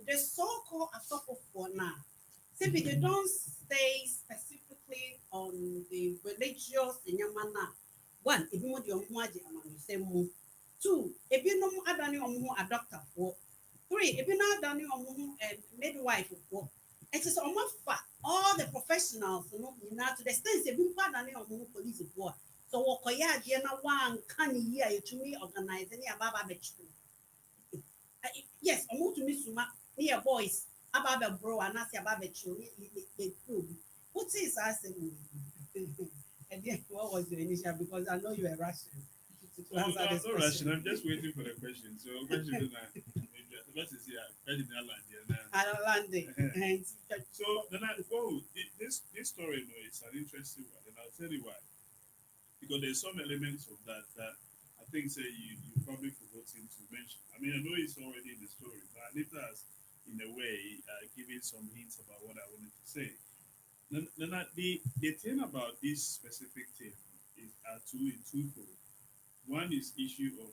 the so-called asopofo now, see, they don't stay specifically on the religious in Yamana. One, if you want your mwaji among the same move. Two, if you know Adani or a doctor for. Three, if you're not done your and midwife for it is almost fat. All the professionals, now to the extent if you put on your police for. So what Koya Diana one can year to me organize any Ababa Betch. Yes, I'm to Miss Suma near boys about the bro and ask about the what is I saying? And then what was your initial because I know you are Russian. I'm not Russian, I'm just waiting for the question. So question what is here? I don't land it. So then this story is an interesting one, and I'll tell you why. Because there's some elements of that I think say you probably forgotten to mention. I mean, I know it's already in the story, but Anita has in a way given some hints about what I wanted to say. Then the thing about this specific thing is twofold. One is issue of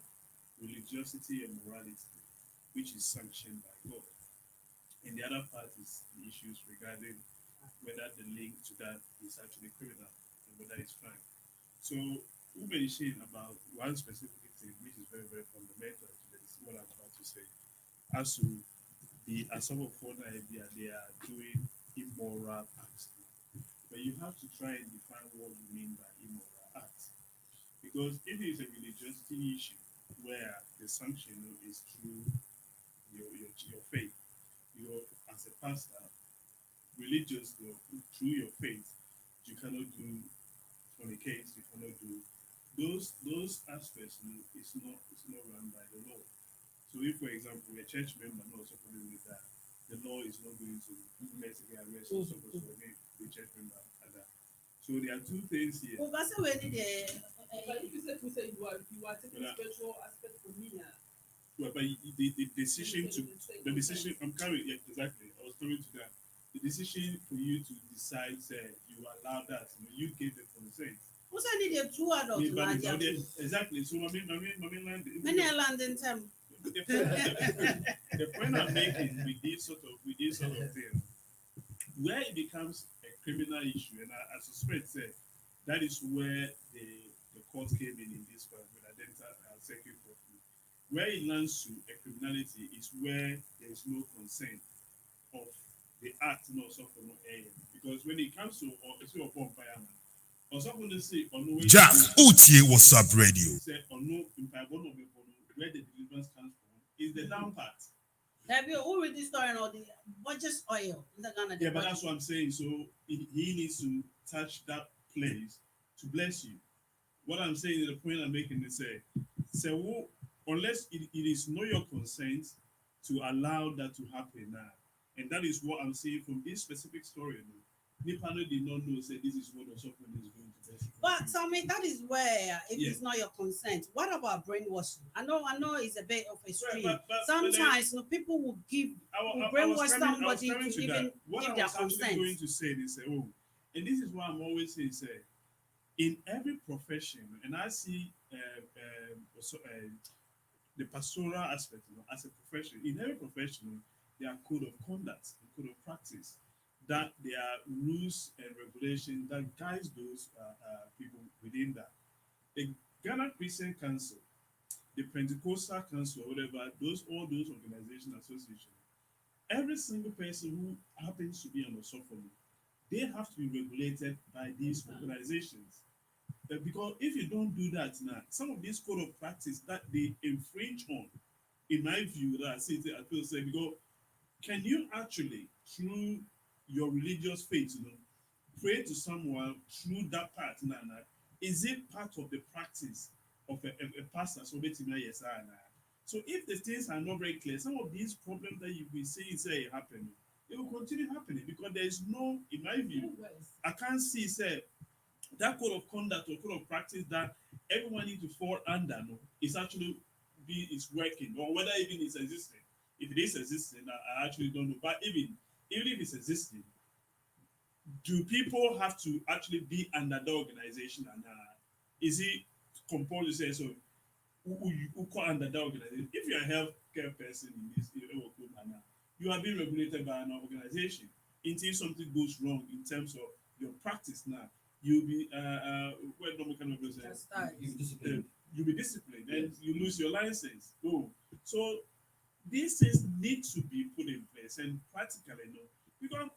religiosity and morality, which is sanctioned by God. And the other part is the issues regarding whether the link to that is actually criminal and whether it's fine. So we mentioned about one specific thing, which is very, very fundamental to this, what I'm about to say. As to the Asamophona, they are doing immoral acts. But you have to try and define what you mean by immoral acts. Because if it is a religiosity issue where the sanction is through your faith, as a pastor, religious through your faith, you cannot do fornicate, you cannot do those aspects. It's not run by the law. So if, for example, a church member knows something with that, the law is not going to basically arrest or supposed to make the church member at that. So there are two things here. Well, that's already there. But if you say you are taking spiritual aspect from me. Well, but the decision I'm coming, yeah, exactly. I was coming to that. The decision for you to decide, say, you allow that, you gave the consent. What's I need a 2 adults? Exactly. So, I mean, Many land in time. The point I'm making with this sort of thing, where it becomes a criminal issue, and I suspect that is where the court came in this part with identity circuit court. Where it lands to a criminality is where there is no consent of the act, no someone no air. Because when it comes to a bomb fireman, or someone to say on no way Jack Utie was up radio. Say on no where the deliverance comes from is the down part. Have you already started all the budget oil? Yeah, but that's what I'm saying. So he needs to touch that place to bless you. What I'm saying, the point I'm making is say, unless it is not your consent to allow that to happen now. And that is what I'm saying from this specific story. Nipano did not know, say, this is what the software is going to do. But so, I mean, that is where, if it's not your consent, what about brainwashing? I know it's a bit of a stream. Sometimes people will brainwash somebody to even give their consent. What I was actually going to say is, and this is what I'm always saying, in every profession, and I see the pastoral aspect as a profession. In every profession, there are code of conduct, code of practice, that there are rules and regulations that guides those people within that. The Ghana Christian Council, the Pentecostal Council, or whatever, all those organizations, associations, every single person who happens to be an Osofo, they have to be regulated by these organizations. Because if you don't do that now, some of these code of practice that they infringe on, in my view, that I see it, I feel say, because can you actually, through your religious faith, pray to someone through that part? Now, is it part of the practice of a pastor? So, yes, so if the things are not very clear, some of these problems that you've been saying say happen, it will continue happening because there is no, in my view, I can't see say that code of conduct or code of practice that everyone needs to fall under is actually is working or whether even it's existing. If it is existing, I actually don't know. But even if it's existing, do people have to actually be under the organization and is it compulsory to say so? Who call under that organization? If you're a healthcare person in this you are being regulated by an organization. Until something goes wrong in terms of your practice now, you'll be what normal kind of you'll be disciplined and you lose your license. Oh, so these things need to be put in place and practically because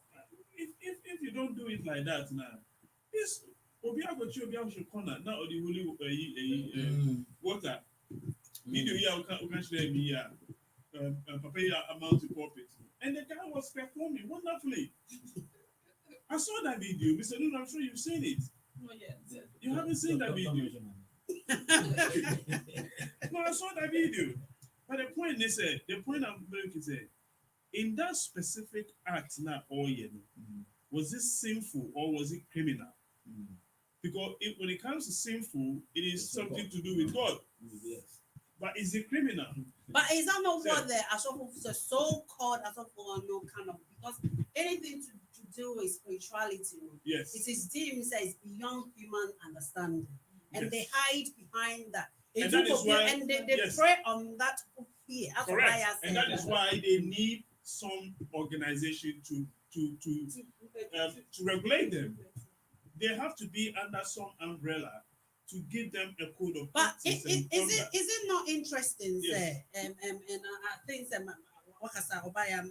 if you don't do it like that now, this Obi should corner now the holy water. Video here we can share me Papa amount to profit. And the guy was performing wonderfully. I saw that video. Mr. Luna, I'm sure you've seen it. Not yet. You haven't seen that video. No, I saw that video. But the point I'm making is in that specific act now, was it sinful or was it criminal? Because when it comes to sinful, it is something to do with God. Yes. But is it criminal? But is that not what the so-called no kind of, because anything to do with spirituality, Yes. it is deemed as beyond human understanding, and Yes. they hide behind that. And that is why, and they yes. pray on that fear. Correct. And that is why they need some organization to regulate them. They have to be under some umbrella to give them a code of But practice. is it not interesting, Yes. and I think that wakasa obaya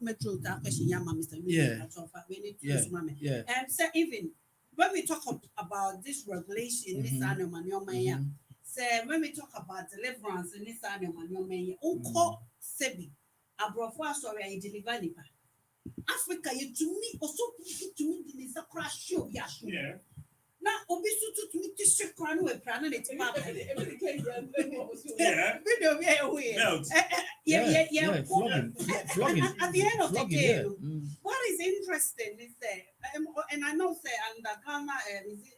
metro that question yama Mr. Yeah. We need to Yeah. yeah. Yeah. So even when we talk about this regulation, this animal Mhm. so when we talk about deliverance in this animal uko sebi abrofo sorry I deliver nipa Africa you to me also to me the sakra show ya show Yeah. na obi sutu to me to shekra no we prana ne tipa Yeah. video we here Melt. yeah Flogging. at the end of the Flogging, day yeah. what is interesting is that and I know say under Ghana is it,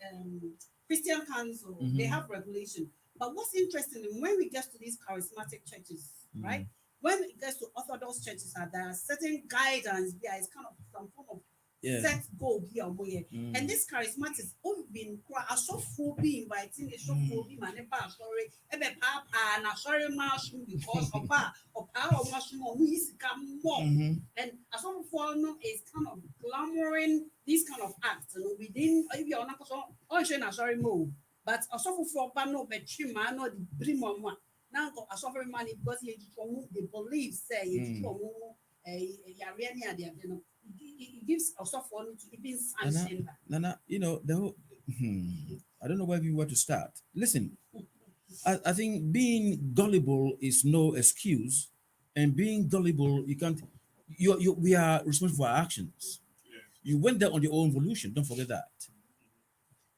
Christian Council they have regulation, but what's interesting when we get to these charismatic churches, right? When it gets to Orthodox churches, there are certain guidance. There is kind of some form of set goal here. And this charismatic, we've been so full be inviting a shop for be manepa sorry, ebe papa na sorry mushroom because of power mushroom or who is come more. And as some form is kind of glamoring these kind of acts. Within if you're not on sorry move, but also for no but no the dream on one. Now a sovereign money because they believe say it gives a software to even sanction that. Nana, the whole, I don't know where we want to start. Listen, I think being gullible is no excuse, and being gullible, you can't. We are responsible for our actions. Yeah. You went there on your own volition. Don't forget that.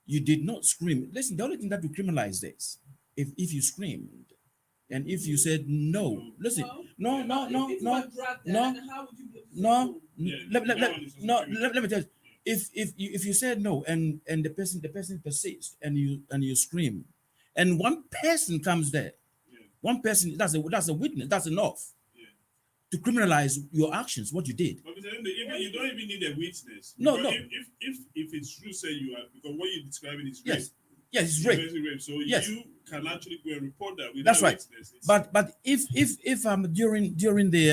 You did not scream. Listen, the only thing that will criminalize this, if you screamed, and if you said no, listen, no. Let me tell you, if you said no and the person persists and you scream, and one person comes there, one person that's a witness, that's enough to criminalize your actions, what you did. But you don't even need a witness. No. If it's true, say you are, because what you're describing is rape. Yes, it's rape. Rape. So Yes. you can actually go and report that without That's right. witness. But if during the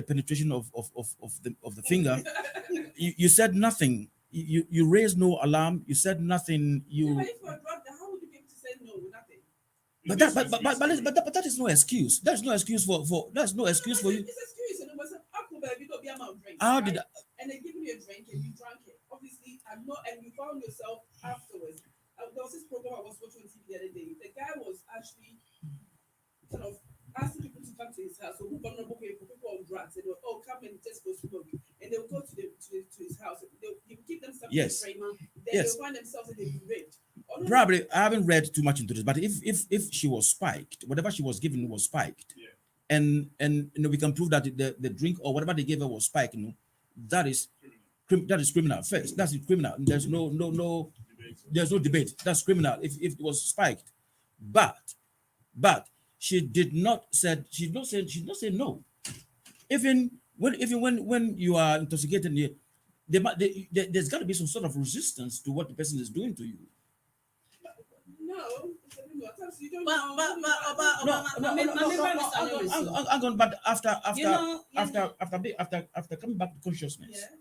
penetration of the finger, you said nothing. You raised no alarm. You said nothing. If you're drugged, how would you be able to say no? Nothing. But that is no excuse. That's no excuse for that's no excuse for you. It's excuse. And it was alcohol, baby, don't be a man drink. How right? did And they give you a drink and you drank it. Obviously, I'm not, and you found yourself afterwards. There was this program I was watching on TV the other day. The guy was actually kind of asking people to come to his house. So who vulnerable people on drugs? They would, come and just go smoke. And they would go to his house. He would give them something Yes. to drink. Then Yes. they'll find themselves and they'll be raped. Probably I haven't read too much into this, but if she was spiked, whatever she was given was spiked, Yeah. and we can prove that the drink or whatever they gave her was spiked, that is that is criminal. First, that's criminal. There's no Debate. there's no debate. That's criminal if it was spiked. But she did not say no. Even when you are intoxicated, there's got to be some sort of resistance to what the person is doing to you. No, at times you don't But Hang on, but after coming back to consciousness, yeah.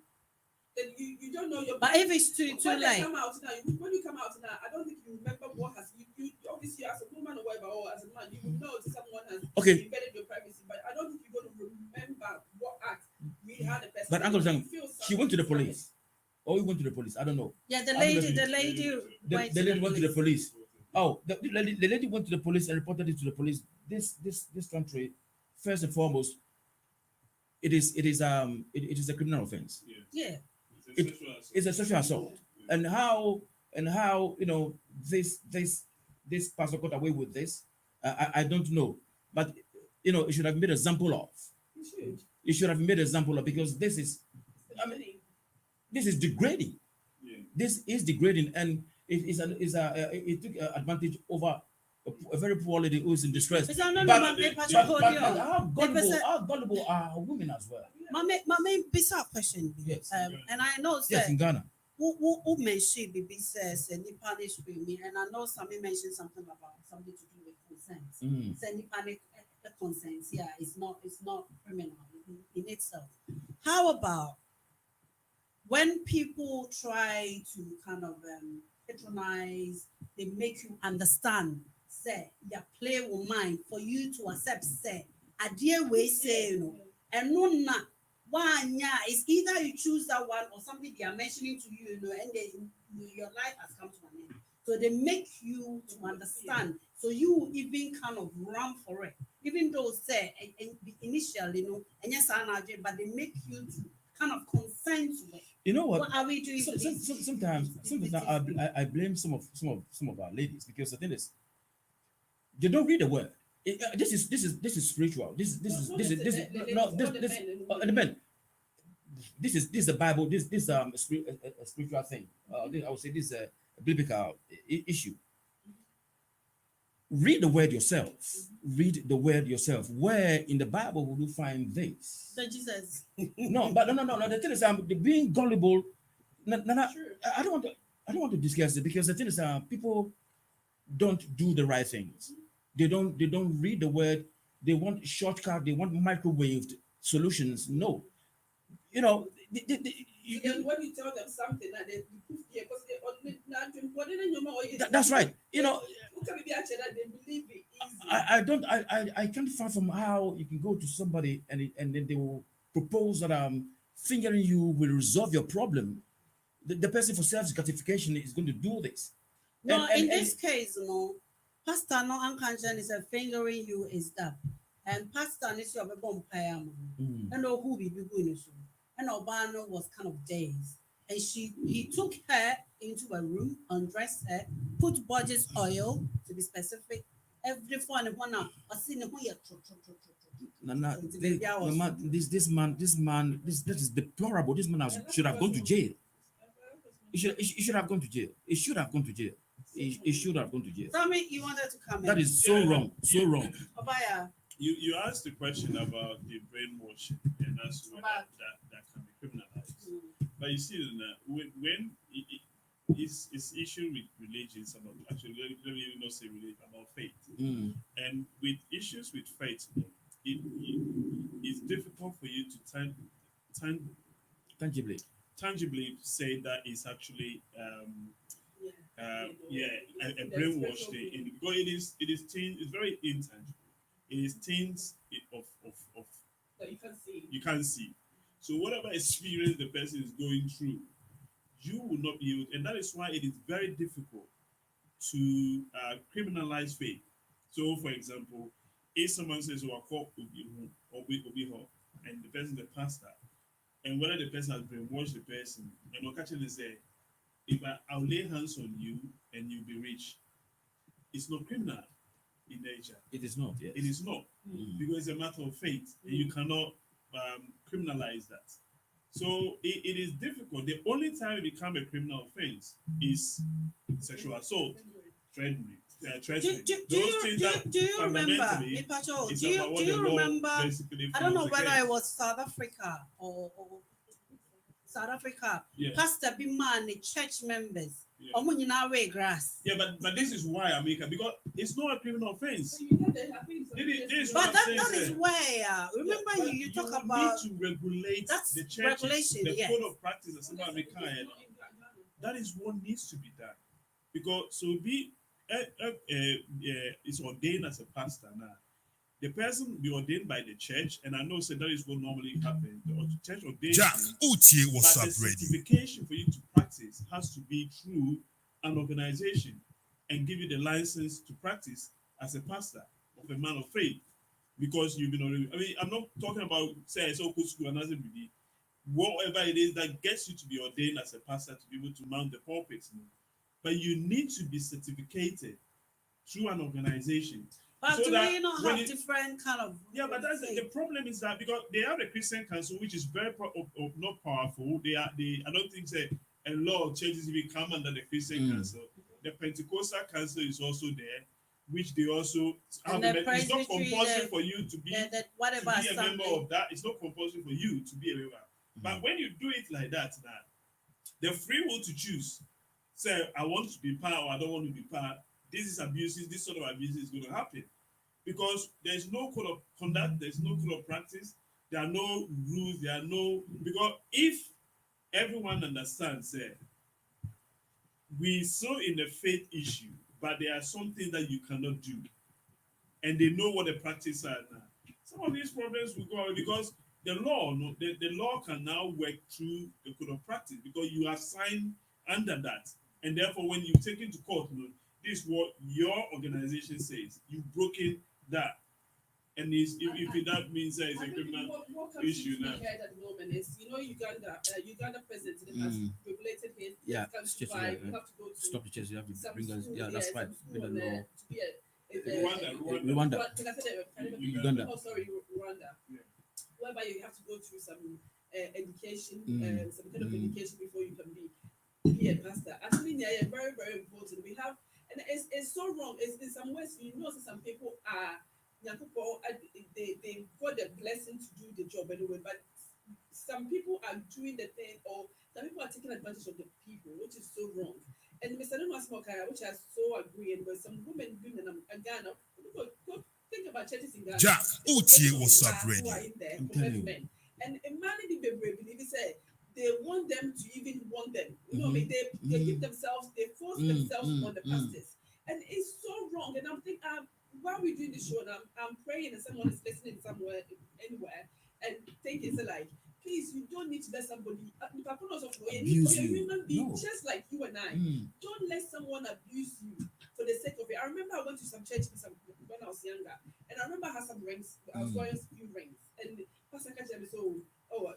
Then you don't know your. But if it's too when they late, come out now, when you come out now, I don't think you remember what has you obviously as a woman or whatever or as a man, you will know someone has Okay. invaded your privacy, but I don't think you're going to remember what act really had the person. but I'm going to You feel she went to the something. police, or we went to the police. I don't know. yeah, the I'm lady listening. went The lady went to the police. Oh, the lady went to the police and reported it to the police. This country, first and foremost, it is a criminal offense. Yeah. It's a sexual assault. And how this pastor got away with this, I don't know. But it should have made example of. You should. It should have made example of, because this is degrading. Yeah. This is degrading, and it took advantage over a very poor lady who is in distress. It's not- no, But- no, but how gullible are women as well? My main bizarre question. Yes. And I know Yes, in Ghana. who mentioned BB says and the punish me, and I know somebody mentioned something about something to do with consent. Mm. So any panic consent, yeah, it's not criminal in itself. How about when people try to kind of patronize, they make you understand, say, their play with mind for you to accept, say, a dear way say, and no, not one, yeah, it's either you choose that one or something they are mentioning to you, and your life has come to an end. So they make you to understand. So you even kind of run for it, even though say initially, and yes, but they make you to kind of consent to it. You know what? What are we doing? Sometimes I blame some of our ladies, because the thing is, they don't read the word. This is spiritual. This is the Bible. This a spiritual thing. I would say this is a biblical issue. Read the word yourself. Read the word yourself. Where in the Bible will you find this? So Jesus. No. The thing is, being gullible. I don't want to discuss it, because the thing is, people don't do the right things. They don't read the word. They want shortcut. They want microwaved solutions. No, Then when you tell them something that they that's right. they believe it easy. I can't find from how you can go to somebody and then they will propose that fingering you will resolve your problem. The person for self-gratification is going to do this. No, in this case, Pastor no unconscious is a fingering you is that. And Pastor is your bomb payam. And know who be going to. And Obano was kind of dazed. And he took her into a room, undressed her, put budget oil, to be specific, every phone and one up. I seen who you this man, this is deplorable. This man should have gone to jail. He should have gone to jail. He should have gone to jail. He should have gone to jail. Tell me you wanted to come That in. is so wrong. So wrong. Obaya. You asked the question about the brainwashing, and that's where that can be criminalized. But you see, when it's issue with religion, actually, let me not say religion, about faith. And with issues with faith, it's difficult for you to tangibly say that it's actually a brainwash thing. Because it's very intangible. It is things of that you can see. you can't see. So whatever experience the person is going through, you will not be able, and that is why it is very difficult to criminalize faith. So, for example, if someone says, "Oh, I call Obi," and the person is a pastor, and whether the person has brainwashed the person, and Okachele say, "If I'll lay hands on you and you'll be rich," it's not criminal in nature. It is not. Yes. It is not, because it's a matter of faith, and you cannot criminalize that. So it is difficult. The only time it becomes a criminal offense is sexual assault, threatening. Do you remember? Do you remember? I don't know whether it was South Africa or South Africa. Yeah. Pastor Bimani, church members. Yeah. Grass. Yeah, but this is why I make it, because it's not a criminal offense. So you know they have been But that is where remember you talk about need to regulate that's the church, regulation, the yes. code of practice, and something like that. That is what needs to be done, because so be is ordained as a pastor now. The person will be ordained by the church, and I know so that is what normally happens. The church ordains Jack, him, Uche, but what's the up, radio? certification for you to practice has to be through an organization and give you the license to practice as a pastor of a man of faith, because you've been already. I mean, I'm not talking about say it's all school and nothing really. Whatever it is that gets you to be ordained as a pastor to be able to mount the pulpit, but you need to be certificated through an organization. But So do that we not when have different kind of but that's the problem is that because they have a Christian council which is very not powerful. I don't think say a lot of churches even come under the Christian council. The Pentecostal council is also there, which they also have. It's not compulsory for you to be whatever a member of that. It's not compulsory for you to be a member. But when you do it like that, now the free will to choose, say I want to be part or I don't want to be part. This is abuses. This sort of abuse is going to happen because there's no code of conduct. There's no code of practice. There are no rules. There are no because if everyone understands, we saw in the faith issue, but there are some things that you cannot do, and they know what the practice are now. Some of these problems will go away because the law can now work through the code of practice because you are signed under that, and therefore when you take it to court, this is what your organization says. You've broken that, and if that means that it's a criminal issue now. At the moment is Uganda president has regulated his country by you have to go to Stop the church. You have to some bring us. school, Yeah, that's right. some Bring school, the law. to be Rwanda. Uganda. Oh, sorry, Rwanda. Yeah. Whereby you have to go through some education, some kind of Mm. education before you can be a pastor. Actually, they are very, very important. We have, and it's so wrong. It's in some ways, some people are, they got the blessing to do the job anyway, but some people are doing the thing, or some people are taking advantage of the people, which is so wrong. And Mr. Nomasmokaya, which I so agree, and with some women doing in Ghana, go think about churches in Ghana. Jack, Uche, what's up, Who are radio? in there I'm for telling you. men. And Emmanuel believe he said they want them to even want them. They give themselves, they force themselves on the pastors. And it's so wrong. And I'm thinking, while we're doing this show, and I'm praying, and someone is listening somewhere, anywhere, and thinking, so like, please, you don't need to let somebody Abuse you're a you. human being, No. just like you and I. Don't let someone abuse you for the sake of it. I remember I went to some church when I was younger, and I remember I had some rings. I was wearing a few rings, and Pastor Kacha me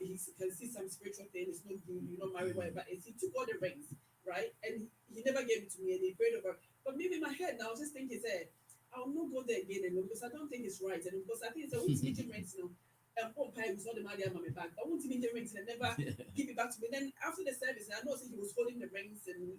he can see some spiritual thing. It's not good. You're not married, whatever. He took all the rings, right, and he never gave it to me, and he prayed over. But maybe in my head now, I was just thinking, I'll not go there again, and because I don't think it's right, and because I think it's a meeting rings now. Pie was not the money on my back. I want to meet the rings and never give it back to me. Then after the service, I know he was holding the rings, and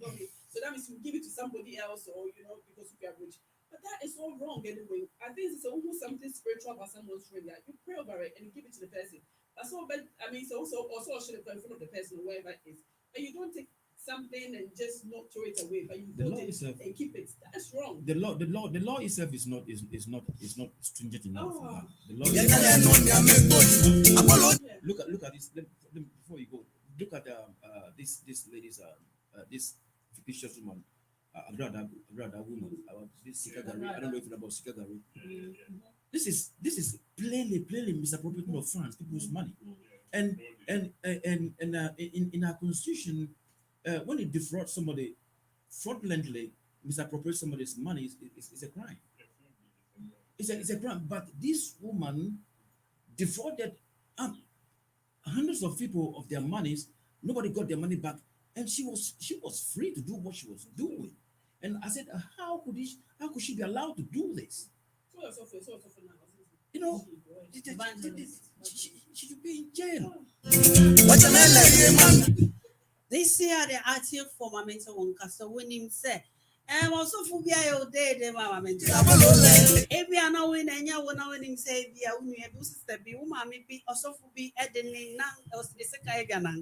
so that means you give it to somebody else, or because you are rich. But that is all wrong anyway. I think it's almost something spiritual about someone's ring. You pray over it and you give it to the person. That's all. But I mean, it's also should have gone in front of the person, or wherever it is. But you don't take something and just not throw it away, but you hold it and keep it. That's wrong. The law itself is not stringent enough. Oh. The law look at this. Before you go, look at this lady's this fictitious woman I'd rather that woman. I want this Sikagari. I don't know if it's about Sikagari. Mm. This is plainly misappropriating of funds, people's money. And in our constitution, when you defraud somebody fraudulently, misappropriate somebody's money is a crime. It's a crime. But this woman defrauded hundreds of people of their monies. Nobody got their money back, and she was free to do what she was doing. And I said, how could she be allowed to do this? You know, she should be in jail. This year the article for my mental one so when him say also for be I day mama mental. If we are now in any one when him say be a woman do sister be woman be also for be edin now or the second ganan.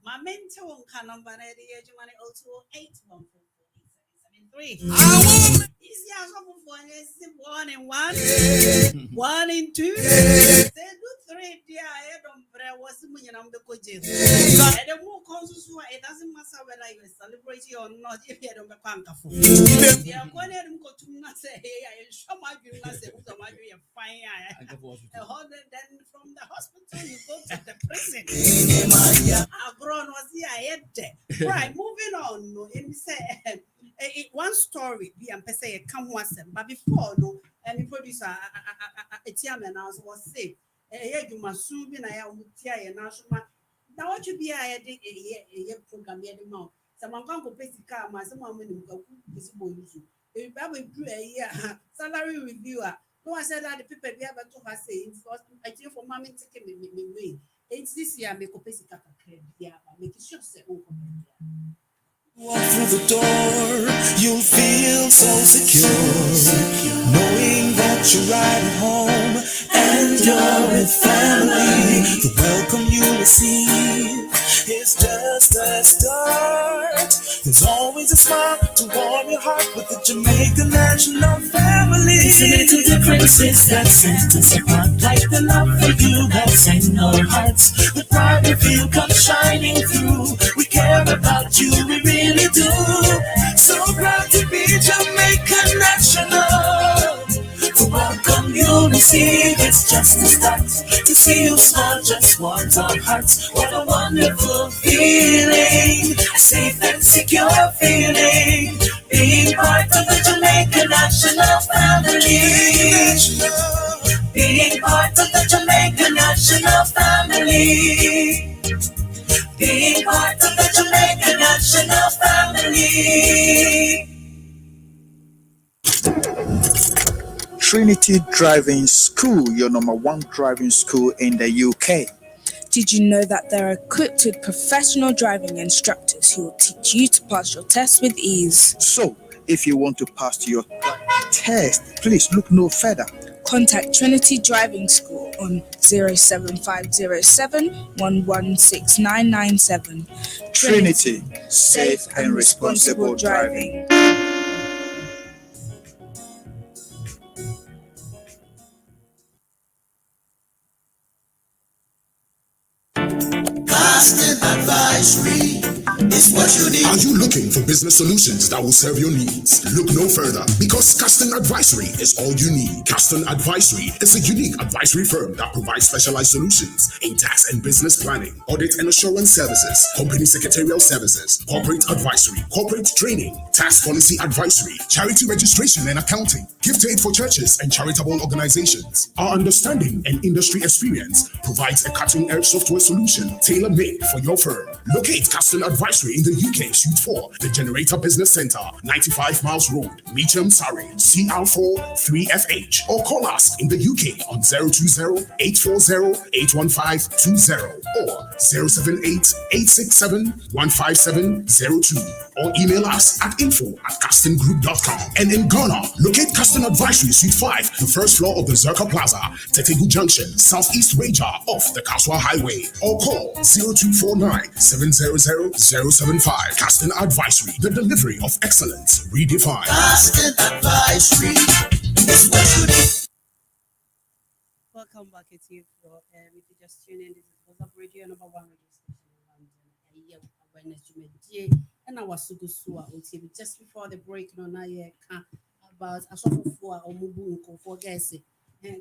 My mental one can number the age money also 8144773. Easy as for 1 and 1, 1 and 2. They do 3 dear I don't pray was the coaches. And the more conscious it doesn't matter whether you celebrate or not if you don't become a fool. They are going to go to not say, hey, I show my goodness, a fine then from the hospital you go to the prison. Abroad was here. Right, moving on. No, him say one story be and say come once, but before no, and the producer a chairman was say, you must soon be a national. Now what you be a program here the month. Someone can't go pay the car, my someone will go visible. If I will do a year salary reviewer. No, I said that the people be able to have saying I think for mommy taking me away. It's this year make a pay the car credit, yeah, but make sure say Walk through the door, you'll feel so secure, knowing that you're right at home and you're with family. The welcome you receive is just a start. There's always a smile to warm your heart with the Jamaican National Family. It's the little differences that set us apart, like the love for you that's in our hearts. The pride we feel comes shining through. We care about you, we really do. So proud to be Jamaican National. The welcome you receive is just a start. To see you smile just warms our hearts. What a wonderful feeling, a safe and secure feeling, being part of the Jamaican National Family. Being part of the Jamaican National Family. Being part of the Jamaican National Family. Trinity Driving School, your number one driving school in the UK. Did you know that they're equipped with professional driving instructors who will teach you to pass your test with ease? So, if you want to pass your test, please look no further. Contact Trinity Driving School on 07507 116997. Trinity, safe and responsible driving. Constant advisory is what you need. Are you looking for business solutions that will serve your needs? Look no further, because Caston Advisory is all you need. Caston Advisory is a unique advisory firm that provides specialized solutions in tax and business planning, audit and assurance services, company secretarial services, corporate advisory, corporate training, tax policy advisory, charity registration and accounting, gift aid for churches and charitable organizations. Our understanding and industry experience provides a cutting-edge software solution tailor-made for your firm. Locate Caston Advisory in the UK, Suite 4, the Generator Business Center, 95 Miles Road, Meacham, Surrey, CR4 3FH, or call us in the UK on 020-840-81520 or 078-867-15702, or email us at info@castongroup.com. And in Ghana, locate Caston Advisory Suite 5, the first floor of the Zerka Plaza, Tetegu Junction, Southeast Ranger off the Kaswa Highway, or call 0249-700-075. Caston Advisory, the delivery of excellence redefined. Constant advisory is what you need. Welcome back, it's you for if you just tune in. This is WhatsApp Radio number 1 radio station in London, awareness and our Sugusua just before the break no na about asofofo a omubu nkofo guys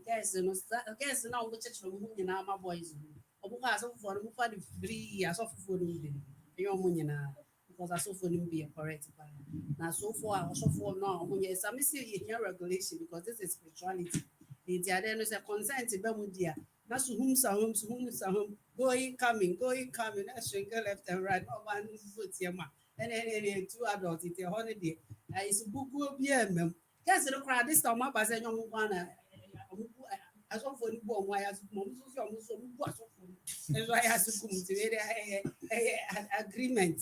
guys no guys na obo church no mu nyina ma boys obo ka asofofo no mu fa the free asofofo no bi e omo nyina because asofofo no be correct ba na so far asofofo no omo nyina some see here regulation because this is spirituality the other no say consent be mu dia na so hum going coming na shrink left and right no one foot yama and two adults it a holiday is bugu obi emem guys no crowd this time ma ba say nyom kwa na asofo ni bo omo aya mo so mo bu asofo eso aya sukum ti we agreement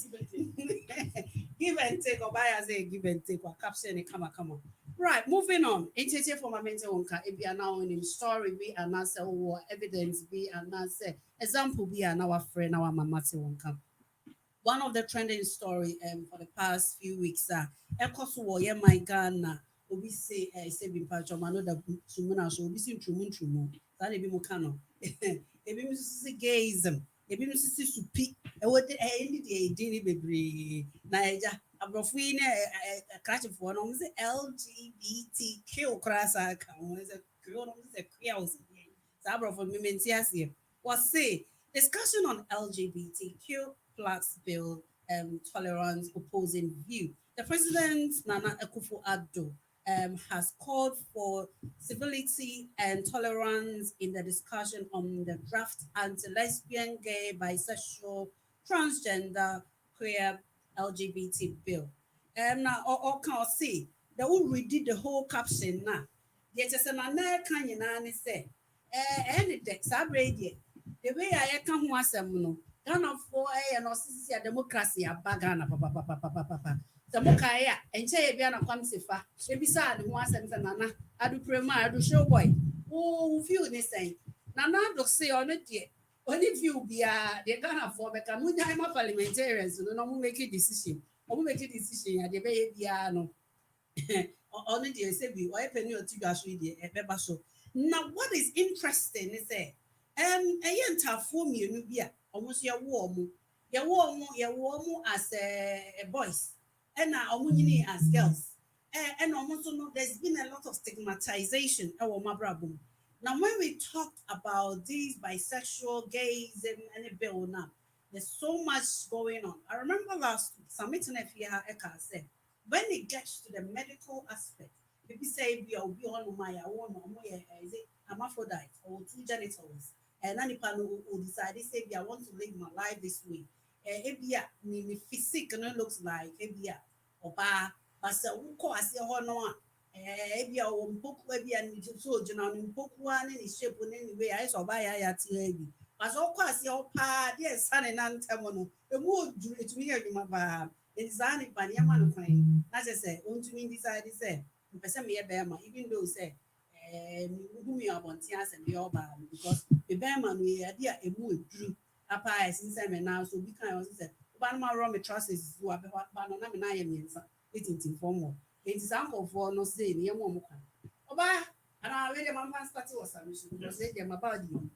give and take or buy as a give and take or caption come on. Right, moving on. It's for my mentor wonka. If you are now in story, we are not say or evidence, we are not say example, we are now our friend, our mama wonka. One of the trending story for the past few weeks ekoso ye my Ghana obi say bin patch of another sumuna so obi sin trumu that ebi mu kano ebi mu sisi gayism ebi mu sisi supi e wo de ndi de din bebre na eja abrofo yi na crashfo no say LGBTQ crasa ka mo say no say queer sa abrofo me menti ase was say discussion on LGBTQ plus bill tolerance opposing view. The president Nana Akufo-Addo has called for civility and tolerance in the discussion on the draft anti-lesbian, gay, bisexual, transgender, queer, LGBT bill. Now, or can see they will read the whole caption now. Yet, as an American, you say, any dex, I read the way I come once a mono. Ghana for a no democracy a bagana papa. The Mokaya and Chay Biana Quamsifa, Ebisa, and once and Nana, Adu Prema, Adu show boy. Oh, few this saying. Nana do say on it yet. Only if you be the Ghana for the Kamunama parliamentarians, no make a decision. Or make a decision at the baby piano. Only the Sebi, or a penny or two gas read a so. Now, what is interesting is a yenta form you almost your warm as a boys and now as girls and almost no there's been a lot of stigmatization our mabrabum. Now when we talked about these bisexual gays and a bill now there's so much going on. I remember last week submitting a fear said when it gets to the medical aspect people say be on my own is it hermaphrodite or two genitals and any panel will decide they say I want to live my life this way. Ebia me physique no looks like ebia oba but so ko ase ho no ebia o mpoku ebia ni so jina no mpoku ani ni shape ni anyway I so ba ya ti ebi but so ko ase ho pa dey sane na ntem no emu odu etumi ya dwuma ba insani pa ni ama no kwan na say ontumi decide say mpese me ye be ma even though say who abonti asem be oba because the bearman we idea emu eduru apa since me now so we can say oba no ma raw me trousers so abe ba no na me na ye miensa etintin form it is uncle for no say ni emu omo kan oba ana we dey man start was submission because they dem about you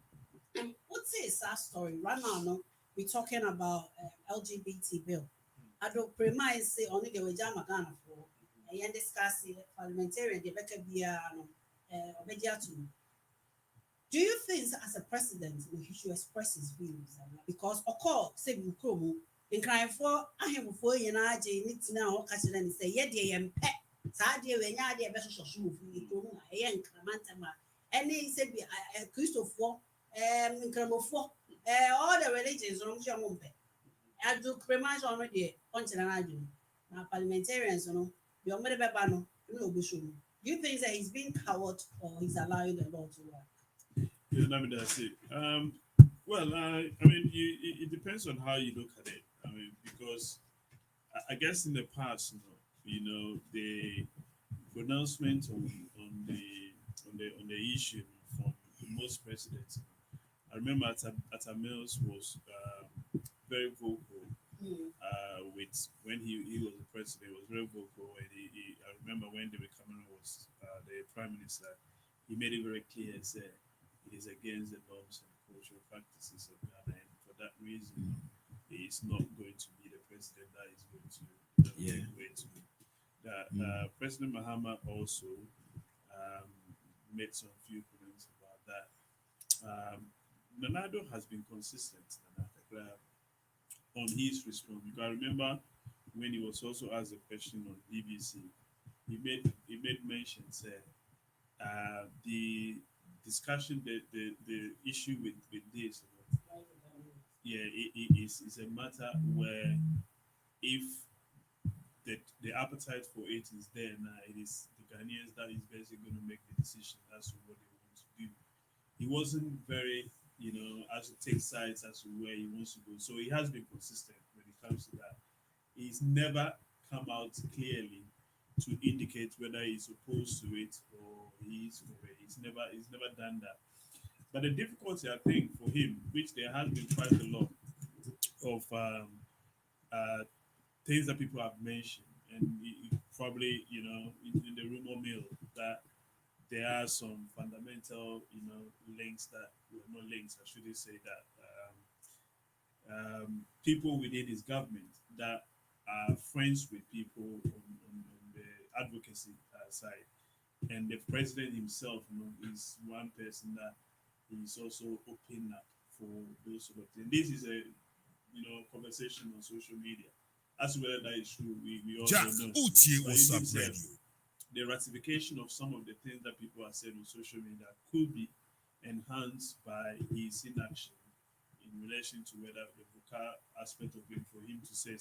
and what's this story right now we talking about LGBT bill ado premise say only the we jam Ghana for and discuss parliamentarian the better be do you think as a president he should express his views because of course say we come in crying for him for you know need to know catch them say yeah they pet sadie we nya dey be so so fu ko e nkramantama any say be Christopher nkramofo all the religions no mo mo be adu cremation already on chana na parliamentarians no be o mere be ba no no obi show. Do you think that he's being coward or he's allowing the law to work? Yeah, let me that's it. Well, I mean, it depends on how you look at it. I mean, because I guess in the past, the pronouncement on the issue from most presidents. I remember Atta Mills was very vocal with when he was the president. He was very vocal. And I remember when David Cameron was the prime minister, he made it very clear and said he is against the norms and cultural practices of Ghana, and for that reason, he's not going to be the president that is going to Yeah. give way to. That President Mahama also made some few comments about that. Nanado has been consistent on his response. You can remember when he was also asked a question on BBC, he made mention say the discussion the issue with this yeah is a matter where if the appetite for it is there now, it is the Ghanaians that is basically going to make the decision as to what they want to do. He wasn't very, as to take sides as to where he wants to go. So he has been consistent when it comes to that. He's never come out clearly to indicate whether he's opposed to it or he's for it. He's never done that. But the difficulty I think for him, which there has been quite a lot of uh, things that people have mentioned, and probably in the rumor mill that there are some fundamental links that well, not links, I shouldn't say that people within his government that are friends with people on the advocacy side, and the president himself is one person that is also open up for those sort of things. This is a conversation on social media. As to whether that is true, we also Jack know. Uti But was it up seems that radio. the ratification of some of the things that people are saying on social media could be enhanced by his inaction in relation to whether the vocal aspect of it for him to say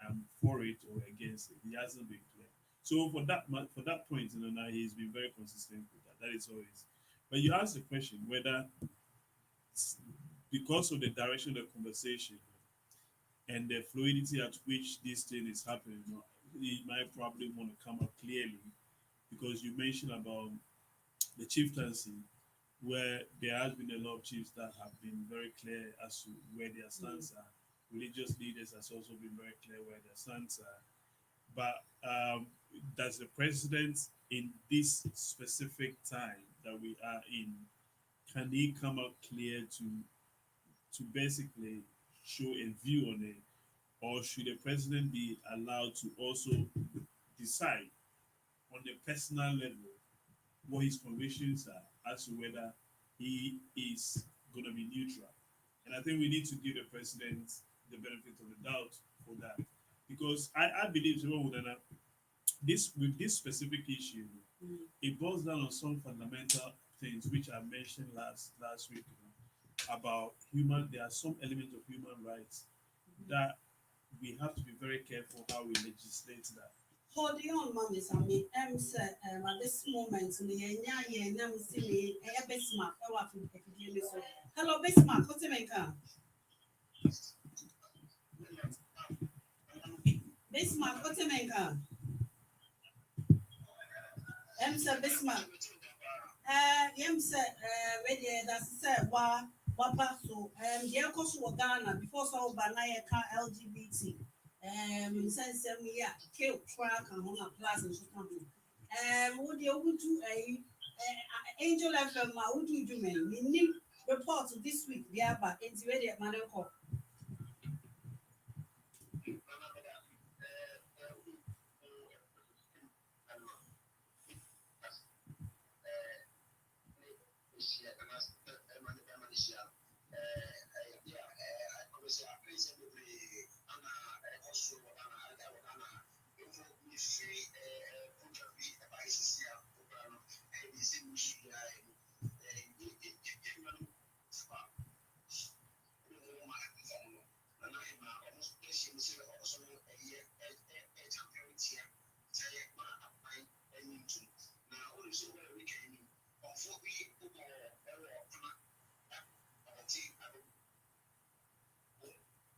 I'm for it or against it. He hasn't been clear. So for that point, now he's been very consistent with that. That is always. But you ask the question whether because of the direction of the conversation and the fluidity at which this thing is happening, he might probably want to come up clearly because you mentioned about the chieftaincy where there has been a lot of chiefs that have been very clear as to where their stance are. Religious leaders has also been very clear where their stance are. But does the president in this specific time that we are in, can he come out clear to basically show a view on it, or should the president be allowed to also decide on the personal level what his convictions are as to whether he is going to be neutral? And I think we need to give the president the benefit of the doubt for that, because I believe this with this specific issue, it boils down on some fundamental things which I mentioned last week about human. There are some elements of human rights that we have to be very careful how we legislate that. Hold on, mommy, Sammy. Said, at this moment, Bismarck. Hello, Bismarck. What's your name? Bismarck, what's your name? Said Bismarck. Said, ready, that's said, what so, yeah, cause Ghana before so banana LGBT. Since we are killed track and on a class and something. Would you do a Angel FM? Would you do me? We report this week, yeah, but it's ready at Manako.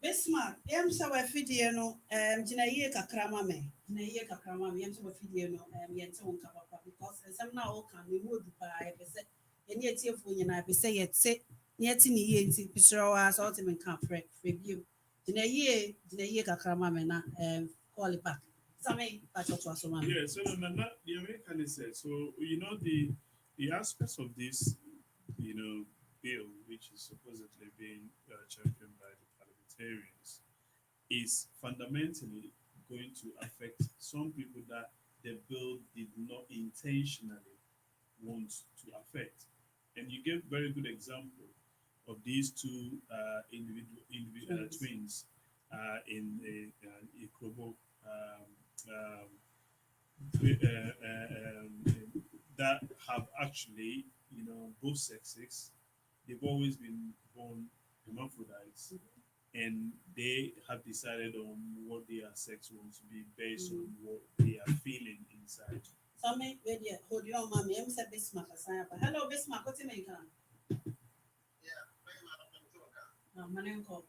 Bismarck, so a video, Jinaye Kakrama me, Jinaye Kakrama, so a video, yet so because some now can we would buy a set, and yet here for you, and I say it, say, yet in the year, Pisrawa, ultimate camp, review. Jinaye Kakrama me, call it back. Some but also one. Yeah, so the American is said. So the aspects of this, bill, which is supposedly being championed by the variance is fundamentally going to affect some people that the bill did not intentionally want to affect. And you gave very good example of these two twins in Ikrobo that have actually, both sexes. They've always been born hermaphrodites, and they have decided on what their sex wants to be based on what they are feeling inside. So me ready hold your mommy. I'm say Bismarck assign. Hello Bismarck, what's your name? Yeah, my name called.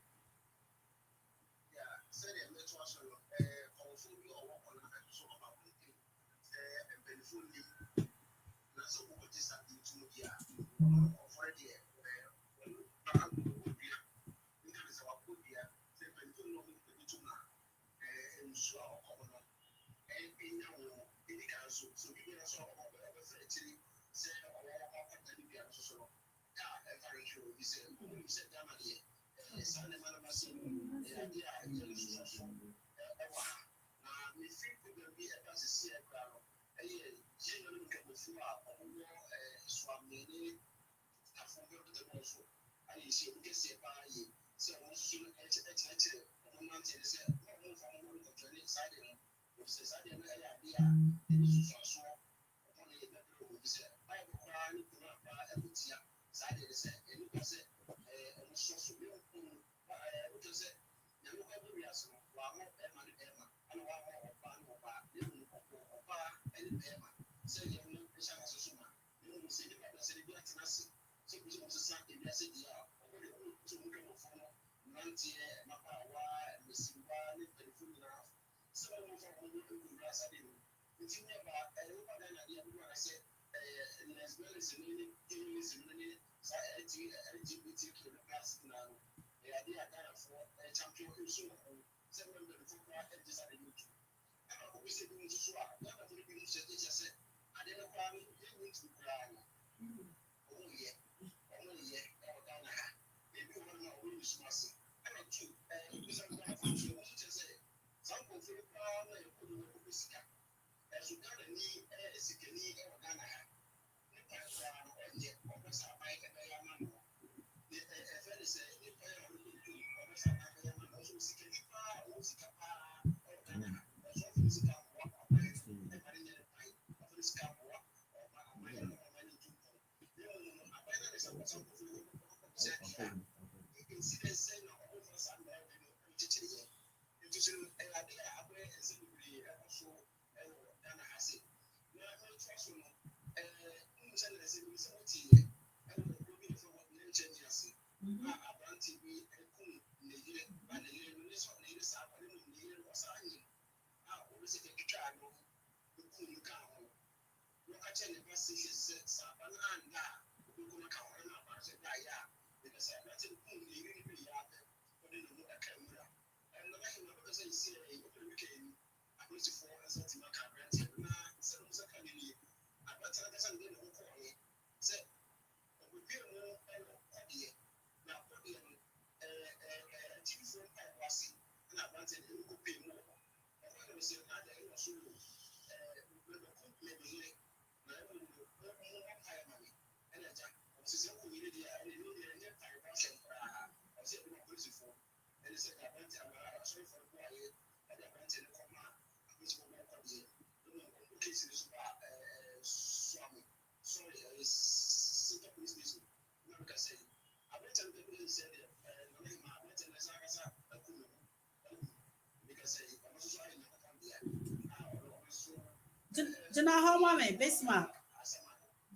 NanaHemaa me Bismarck.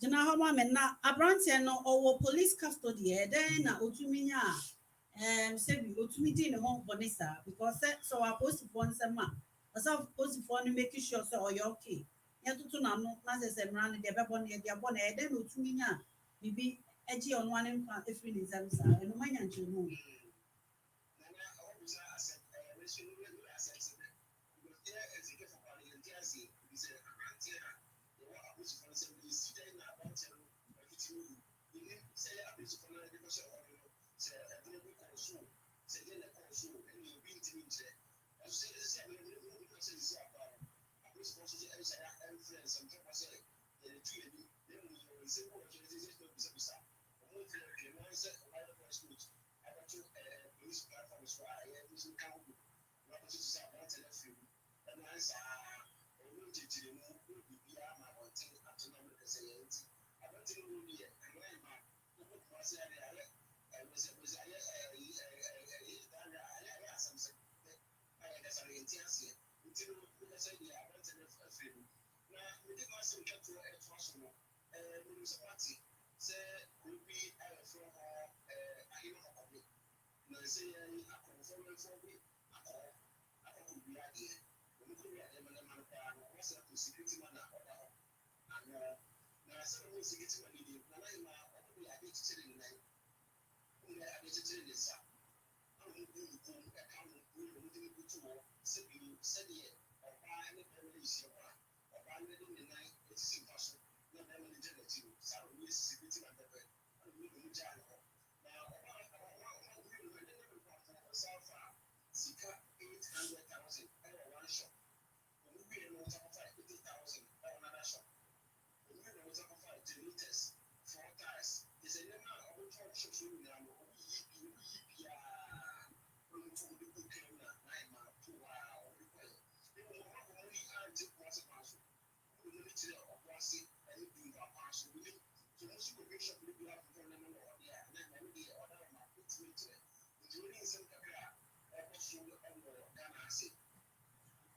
NanaHemaa me na abranteɛ no ɔwɔ police custody then na otumi nya say bi otumi di ne ho bɔne saa because so aposifoɔ nsɛm a ɔsɛ aposifoɔ no make sure sɛ ɔyɛ okay yɛtoto n'ano na sɛ sɛ mmara no deɛ ɛbɛbɔ no yɛde abɔ no then na otumi nya bibi agye ɔno ane mfa efiri ne nsɛm saa ɛno manya nkyɛn mu.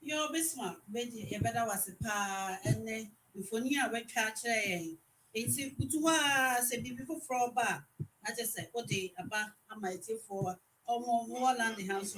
Yo, Bismarck, Betty, you better was a pa, and then before you have a catch a. It's a good say before for bar. I just said, what day about I might take for more land the house.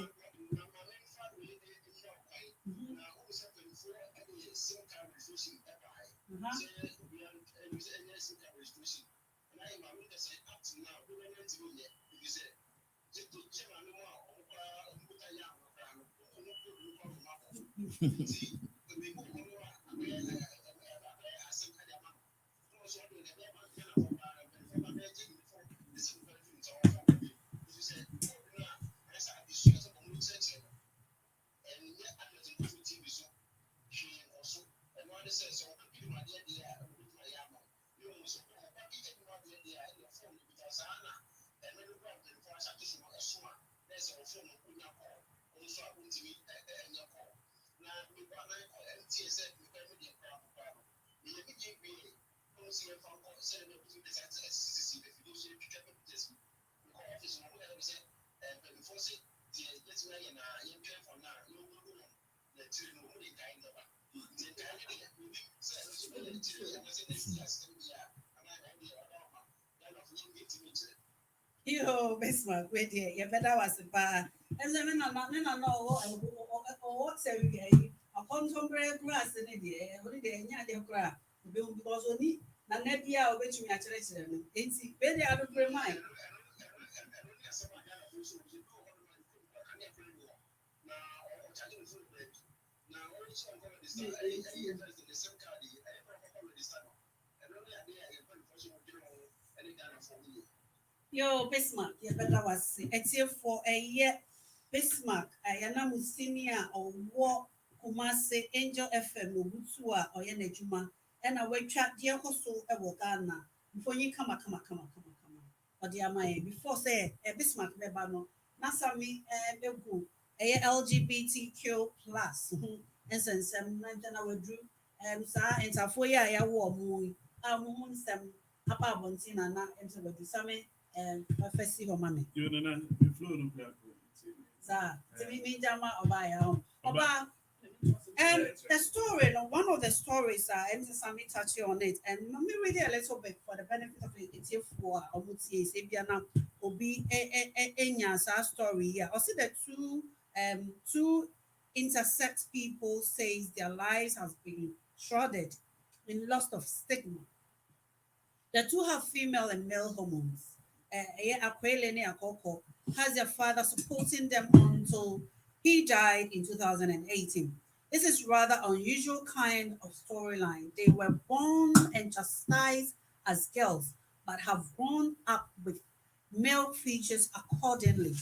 Yo, Bismarck, wait here. You better was a bar. And then no, what's every upon some grass in the air, only the Yanya crab, because only Nanetia, which we are telling. It's very out of your mind. Yo, Bismarck, you better was it's here for a year. Bismarck, I am senior or war Kumase Angel FM, Butua or Yenejuma, and I will chat dear Hosso Ewokana before you come. Or dear my before say a Bismarck Bebano, Nasami Begu, a LGBTQ plus, and since some I will drew sir and Safoya ya war moon, moon some Papa Bontina, and so with the summer and Professor Homami. You know, the flow of black. Sir, to me, Jama Oba. The story, no, one of the stories, and Sammy touched on it, and let me read it a little bit for the benefit of it. It's for Obuti, Sabiana, Obi, a story here. I see the two intersex people says their lives has been shrouded in loss of stigma. The two have female and male hormones. Akwelene Akoko has their father supporting them until he died in 2018. This is rather unusual kind of storyline. They were born and chastised as girls, but have grown up with male features accordingly.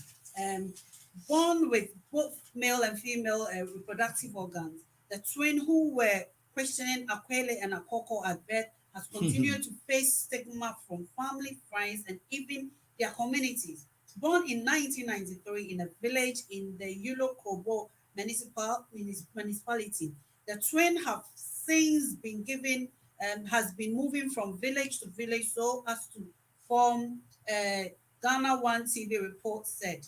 born with both male and female reproductive organs. The twin who were questioning Akwele and Akoko at birth has continued to face stigma from family, friends, and even their communities. Born in 1993 in a village in the Yulo Kobo municipality, the twin have since been given has been moving from village to village so as to form Ghana One TV report said.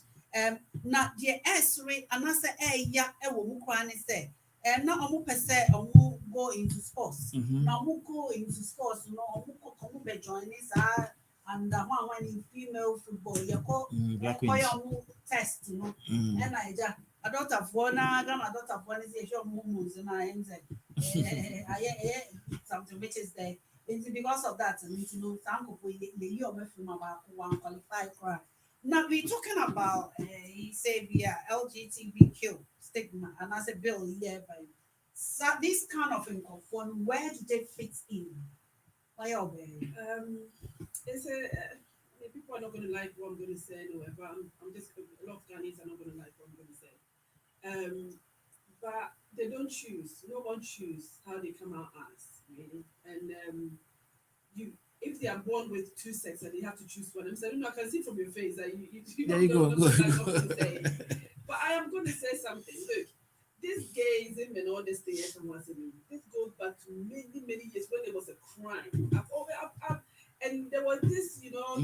Na deɛ ɛsere anaasɛ ɛɛya ɛwɔ mu koraa ne sɛ na ɔmo pɛ sɛ ɔmo go into sports na ɔmo go into sports no ɔmo bɛ join ne saa and one in female football yɛkɔ ɛkɔyɛ ɔmo test no ɛna ɛgya adɔtafoɔ na Ghana adɔtafoɔ ne sɛ ɛhwɛ ɔmo hormones na ɛn sɛ ayɛ something which is there nti because of that nti no saa nkɔfo yɛyi ɔmo afiri mu abaako one qualify koraa. Now we're talking about he said LGBTQ stigma and as a bill so this kind of inconform, where do they fit in? It's people are not going to like what I'm going to say, but I'm just a lot of Ghanaians are not going to like what I'm going to say. But they don't choose. No one choose how they come out as really, and if they are born with two sexes and they have to choose one, I'm saying, I can see from your face that you there you go. But I am going to say something. Look, this gayism and all this thing, this goes back to many years when there was a crime. And there was this, your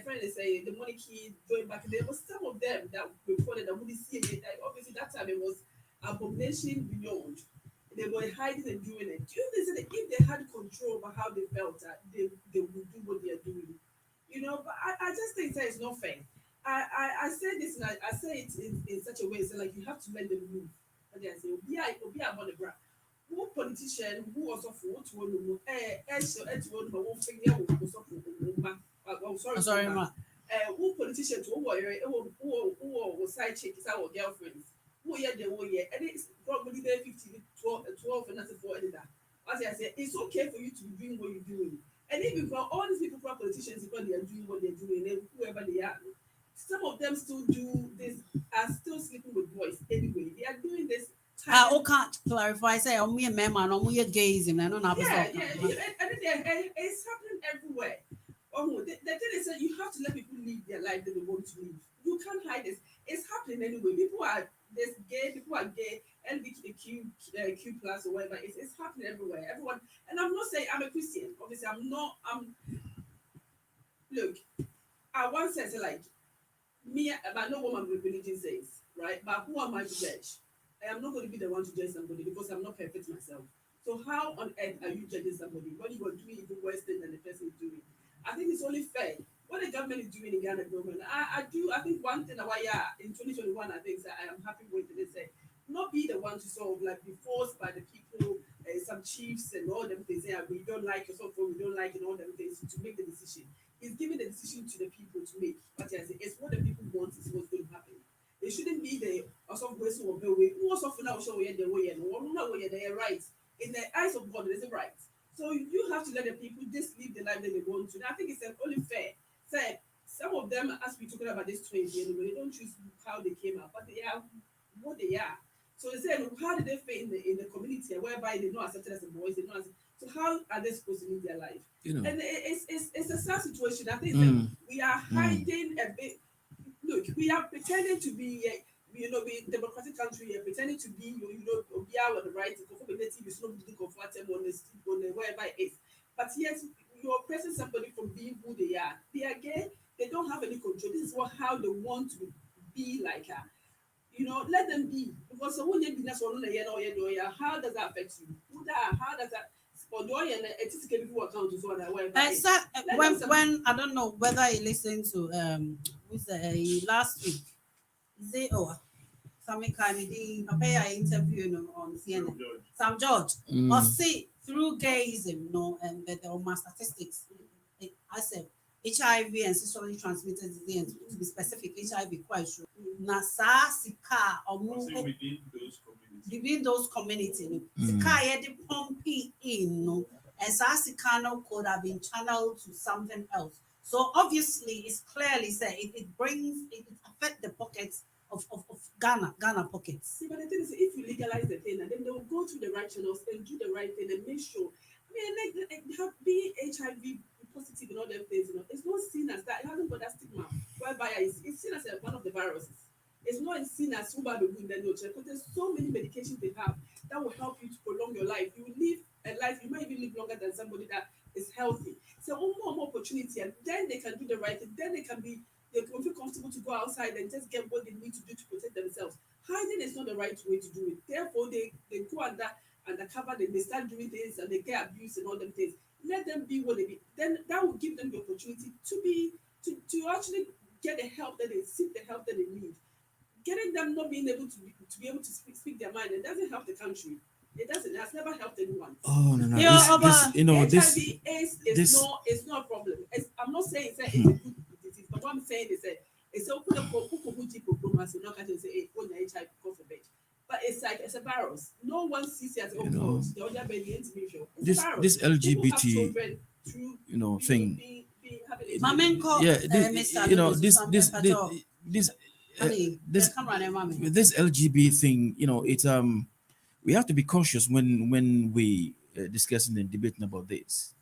friend is saying the monarchy going back. There was some of them that reported that we see it. Obviously, that time it was abomination beyond. They were hiding and doing it. Do you think that if they had control over how they felt, they would do what they are doing? But I just think that it's not fair. I say this and I say it in such a way, so like you have to let them move. But they say, who politician who also for sorry, ma. Who politician who side chick is our girlfriends. Who and it's probably there 12 and that's a 4 editor. As I said, it's okay for you to be doing what you're doing. And even for all these people who are politicians, because they are doing what they're doing, and whoever they are, some of them still do this, are still sleeping with boys anyway. They are doing this. Can't clarify, say, me a man, me a gayism, I don't know. And it's happening everywhere. The thing is that you have to let people live their life that they want to live. You can't hide this. It's happening anyway. People are gay, LGBTQ plus or whatever. It's happening everywhere. Everyone, and I'm not saying I'm a Christian. Obviously, look, I once said like me, I know what my religion says, right? But who am I to judge? I am not going to be the one to judge somebody because I'm not perfect myself. So how on earth are you judging somebody when you are doing even worse than the person is doing? I think it's only fair. What the government is doing in Ghana government, I think one thing about in 2021, I think that I am happy with it is not be the one to sort of like be forced by the people, some chiefs and all them things. We don't like yourself, we don't like and all them things to make the decision. He's giving the decision to the people to make. But it's what the people want is what's going to happen. It shouldn't be the some person will be away. Who also now show the way and they are right. In the eyes of God, it is right. So you have to let the people just live the life that they want to. And I think it's only fair. Say some of them, as we're talking about this 20 anyway, they don't choose how they came out, but they are what they are. So they say, how did they fit in the community whereby they're not accepted as a voice, they're not so how are they supposed to live their life? And it's a sad situation. I think we are hiding a bit. Look, we are pretending to be be democratic country, pretending to be be our the right to conformity, you should not be comfortable on the wherever it is. But yes, you're oppressing somebody from being who they are. They are gay, they don't have any control. This is how they want to be like her. Let them be. Because when you how does that affect you? How does that when I don't know whether he listened to last week. Sammy Kennedy, I interviewed on CNN. Sam George. Or see through gayism, and the my statistics. I said HIV and sexually transmitted disease, to be specific, HIV quite sure. Nasa Sika or within those communities. Sika had the pumping in, and Sasikano could have been channeled to something else. So obviously, it's clearly said it affects the pockets of Ghana pockets. See, but the thing is, if you legalize the thing, and then they will go to the right channels and do the right thing and make sure. I mean, like being HIV positive and all them things, it's not seen as that. It hasn't got that stigma. Whereby it's seen as one of the viruses. It's not seen as super good in the nature because there's so many medications they have that will help you to prolong your life. You will live a life, you might even live longer than somebody that is healthy. So more opportunity, and then they can do the right thing. Then they can feel comfortable to go outside and just get what they need to do to protect themselves. Hiding is not the right way to do it. Therefore, they go undercover, they start doing things and they get abused and all them things. Let them be what they be. Then that will give them the opportunity to actually get the help that they seek, the help that they need. Getting them not being able to be able to speak their mind, it doesn't help the country. It doesn't. It has never helped anyone. Oh no. HIV/AIDS is not a problem. I'm not saying it's a good disease, but what I'm saying is that it's open up for program, so not going to say HIV because of it. But it's like it's a virus. No one sees it as the other baby individual. This LGBT thing. This LGB thing, it's we have to be cautious when we discussing and debating about this.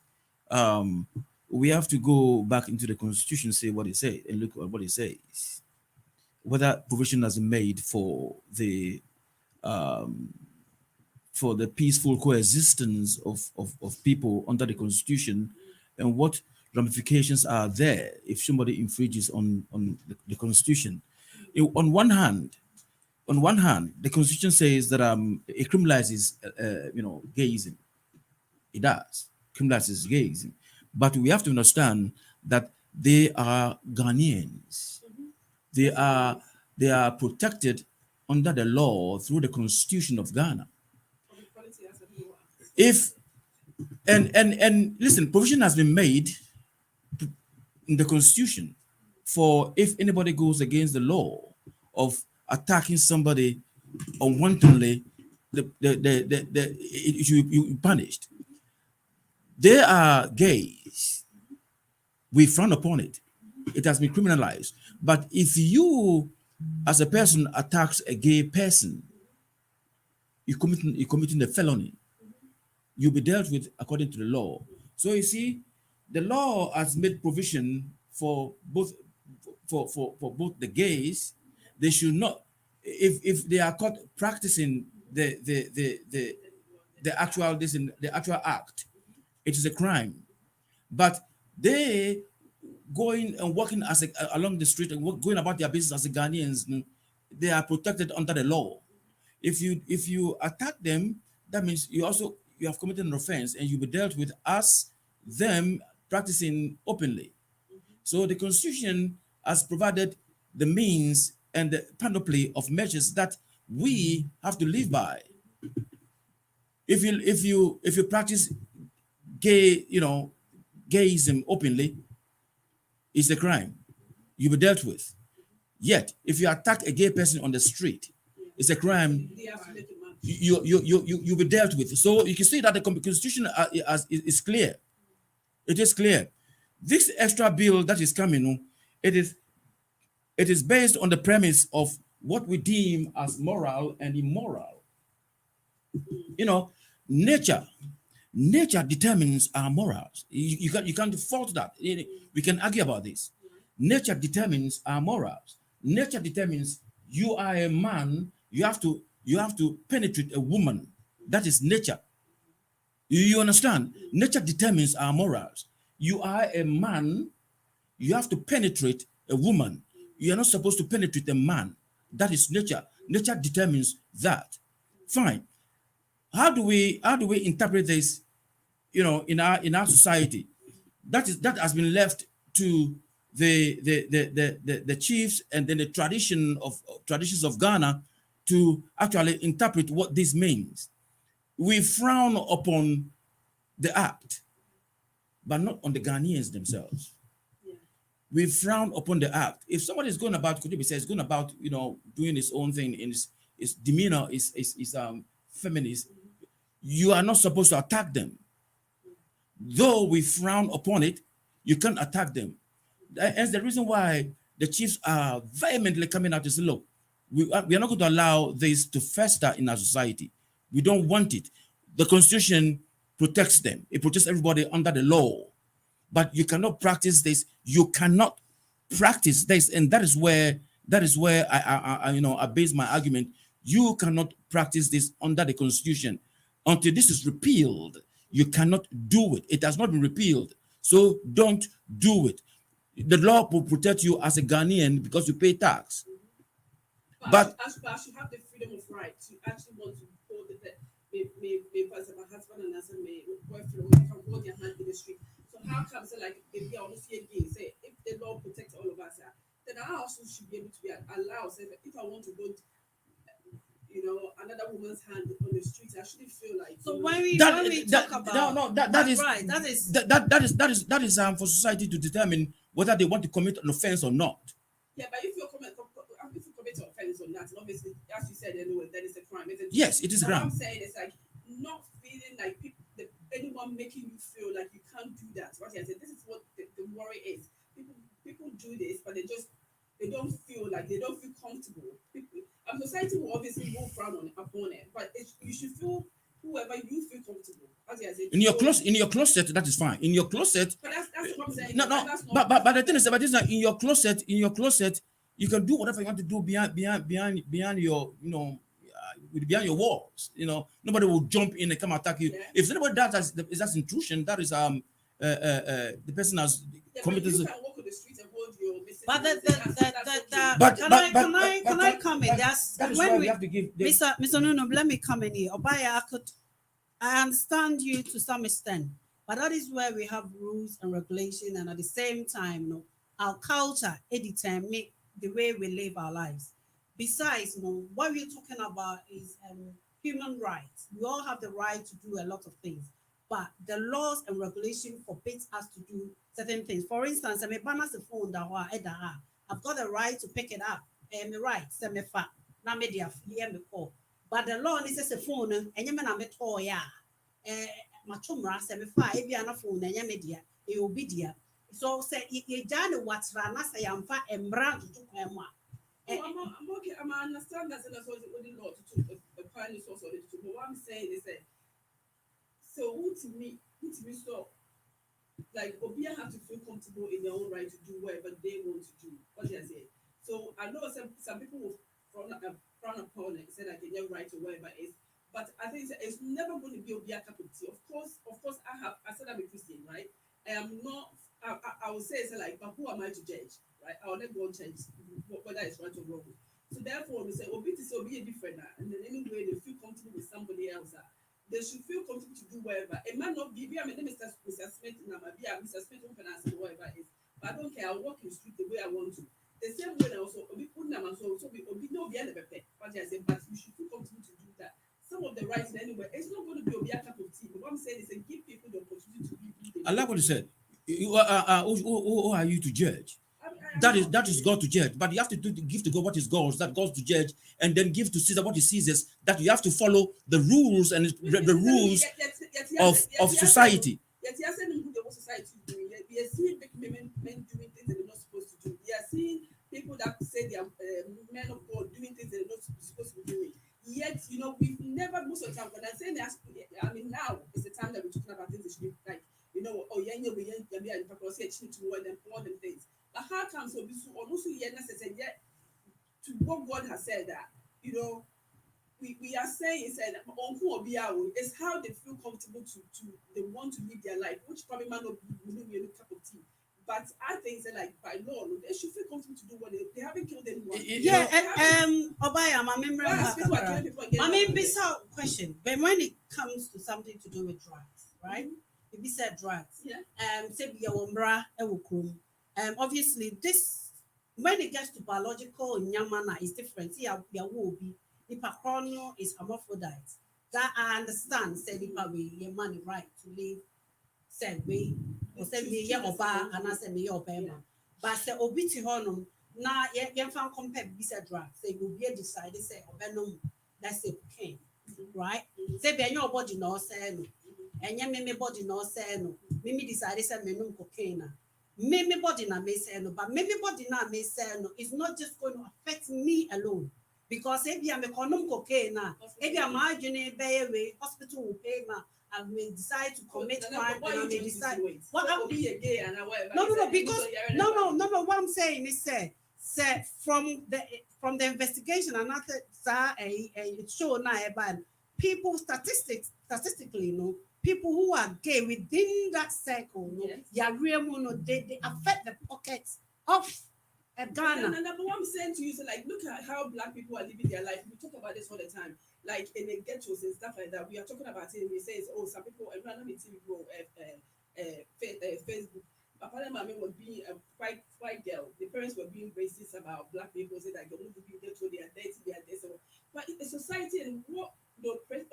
We have to go back into the Constitution, say what it says, and look at what it says. Whether provision has been made for the peaceful coexistence of people under the Constitution, and what ramifications are there if somebody infringes on the Constitution. On one hand, the Constitution says that it criminalizes, gayism. It does criminalizes gayism, but we have to understand that they are Ghanaians. They are protected under the law through the Constitution of Ghana. If and listen, provision has been made in the Constitution for if anybody goes against the law of attacking somebody unwantonly, it should be punished. They are gays. We frown upon it. It has been criminalized. But if you, as a person, attacks a gay person, you're committing a felony. You'll be dealt with according to the law. So you see, the law has made provision for both the gays. They should not, if they are caught practicing the actual act, it is a crime. But they going and walking along the street and going about their business as a Ghanaians, they are protected under the law. If you attack them, that means you have committed an offense and you'll be dealt with as them practicing openly. So the Constitution has provided the means and the panoply of measures that we have to live by. If you practice gayism openly, it's a crime. You'll be dealt with. Yet, if you attack a gay person on the street, it's a crime. You'll be dealt with. So you can see that the Constitution is clear. It is clear. This extra bill that is coming, it is based on the premise of what we deem as moral and immoral. Nature determines our morals. You can't fault that. We can argue about this. Nature determines our morals. Nature determines you are a man, you have to penetrate a woman. That is nature. You understand? Nature determines our morals. You are a man, you have to penetrate a woman. You are not supposed to penetrate a man. That is nature. Nature determines that. Fine. How do we interpret this, in our society? That has been left to the chiefs and then the traditions of Ghana to actually interpret what this means. We frown upon the act, but not on the Ghanaians themselves. Yeah. We frown upon the act. If somebody is going about, could you be said, is going about, doing his own thing, and his demeanor is feminist, you are not supposed to attack them. Though we frown upon it, you can't attack them. That's the reason why the chiefs are vehemently coming out to say, look, we are not going to allow this to fester in our society. We don't want it. The Constitution protects them. It protects everybody under the law. But you cannot practice this. You cannot practice this, and that is where I base my argument. You cannot practice this under the Constitution until this is repealed. You cannot do it. It has not been repealed, so don't do it. The law will protect you as a Ghanaian because you pay tax. But I should have the freedom of right to actually want to hold the maybe as my husband and as my boyfriend, we can hold their hand in the street. So how comes it like if they almost say if the law protects all of us, then I also should be able to be allowed. So if I want to hold, another woman's hand on the street, I shouldn't feel like. So when we talk about that is right, that is for society to determine whether they want to commit an offense or not. Yeah, but if you commit an offense on that, and obviously, as you said anyway, that is a crime. Yes, it is a crime. What I'm saying is like not feeling like anyone making you feel like you can't do that. What I said, this is what the worry is. People do this, but they don't feel comfortable. Society will obviously frown upon it, but you should feel whoever you feel comfortable. As I said, in your closet, that is fine. In your closet, but that's what I'm saying. No, but the thing is about this, in your closet, you can do whatever you want to do behind your behind your walls. Nobody will jump in and come attack you. Yeah. If anybody does that's intrusion, that is the person has committed. You can walk on the street and hold your but can I come in? That is why we have to give. Mr. Nuno, let me come in here. Obaya, I understand you to some extent, but that is where we have rules and regulation, and at the same time, our culture determines the way we live our lives. Besides, what we're talking about is human rights. We all have the right to do a lot of things, but the laws and regulations forbid us to do certain things. For instance, I've got the right to pick it up. But the law is a phone, and you may toya. Matumra, phone, and Yamedia, it will be dear. So say, you done what's Ranasa Yamfa and Brand to I'm okay. I understand that's the only law to the primary source of it. But what I'm saying is that so who to me so like Obia have to feel comfortable in their own right to do whatever they want to do. What I say. So I know some people will frown upon it, say like their right to whatever it is. But I think it's never going to be Obia cup of tea. Of course, I said I'm a Christian, right? I am not. I would say it's like, but who am I to judge, right? I will not go and change whether it's right or wrong. So therefore, we say, Obi to be different, and then anyway they feel comfortable with somebody else. They should feel comfortable to do whatever. It might not be. I mean, Mr. Smith, Mr. Smith, whatever it is. But I don't care. I'll walk in the street the way I want to. The same way also, Obi put them so Obi no be the pay. But I say, but you should feel comfortable to do that. Some of the rights anyway, it's not going to be Obi a cup of tea. But what I'm saying is, give people the opportunity to be. I like what you said. Who are you to judge? That is God to judge, but you have to give to God what is God's, that God's to judge, and then give to Caesar what he sees. That you have to follow the rules and the rules of society. We are seeing men doing things they're not supposed to do. We are seeing people that say they are men of God doing things they're not supposed to be doing. Yet, we've never, most of the time, when I say that, I mean, now is the time that we're talking about things that should be like, more than things. But how comes so also yet to what God has said that we are saying is is how they feel comfortable to they want to live their life, which probably might not be a cup of tea. But I think that like by law, they should feel comfortable to do what they haven't killed anyone. Obaya, my memory. I mean, bizarre question. But when it comes to something to do with drugs, right? If you said drugs, say obviously this when it gets to biological nyamana is different. See, will be the pacronio is hermaphrodite. That I understand. Say the we money right to live. Say we or say me oba and I say me obema. But say obiti honum na ye fan compare bisa drugs. Say will be decided say obenum. That's a cocaine, right? Say be your body no say no. And me body no say no. Me decide say me no cocaine. Maybe body na may say no, but maybe body na may say no. It's not just going to affect me alone. Because if you are economic okay now, if you are margin way, hospital will pay now. I may decide to commit crime, and I may decide what I will be a gay and whatever. No, because no. What I'm saying is, say from the investigation, and after a show now about people statistically, people who are gay within that circle, they affect the pockets of Ghana. And what I'm saying to you is like, look at how Black people are living their life. We talk about this all the time, like in the ghettos and stuff like that. We are talking about it. We say, some people, and I'm Facebook. Apparently, my mom was being a white girl. The parents were being racist about Black people, say that you're going to be ghetto, they are dirty. But in the society and what the oppressed,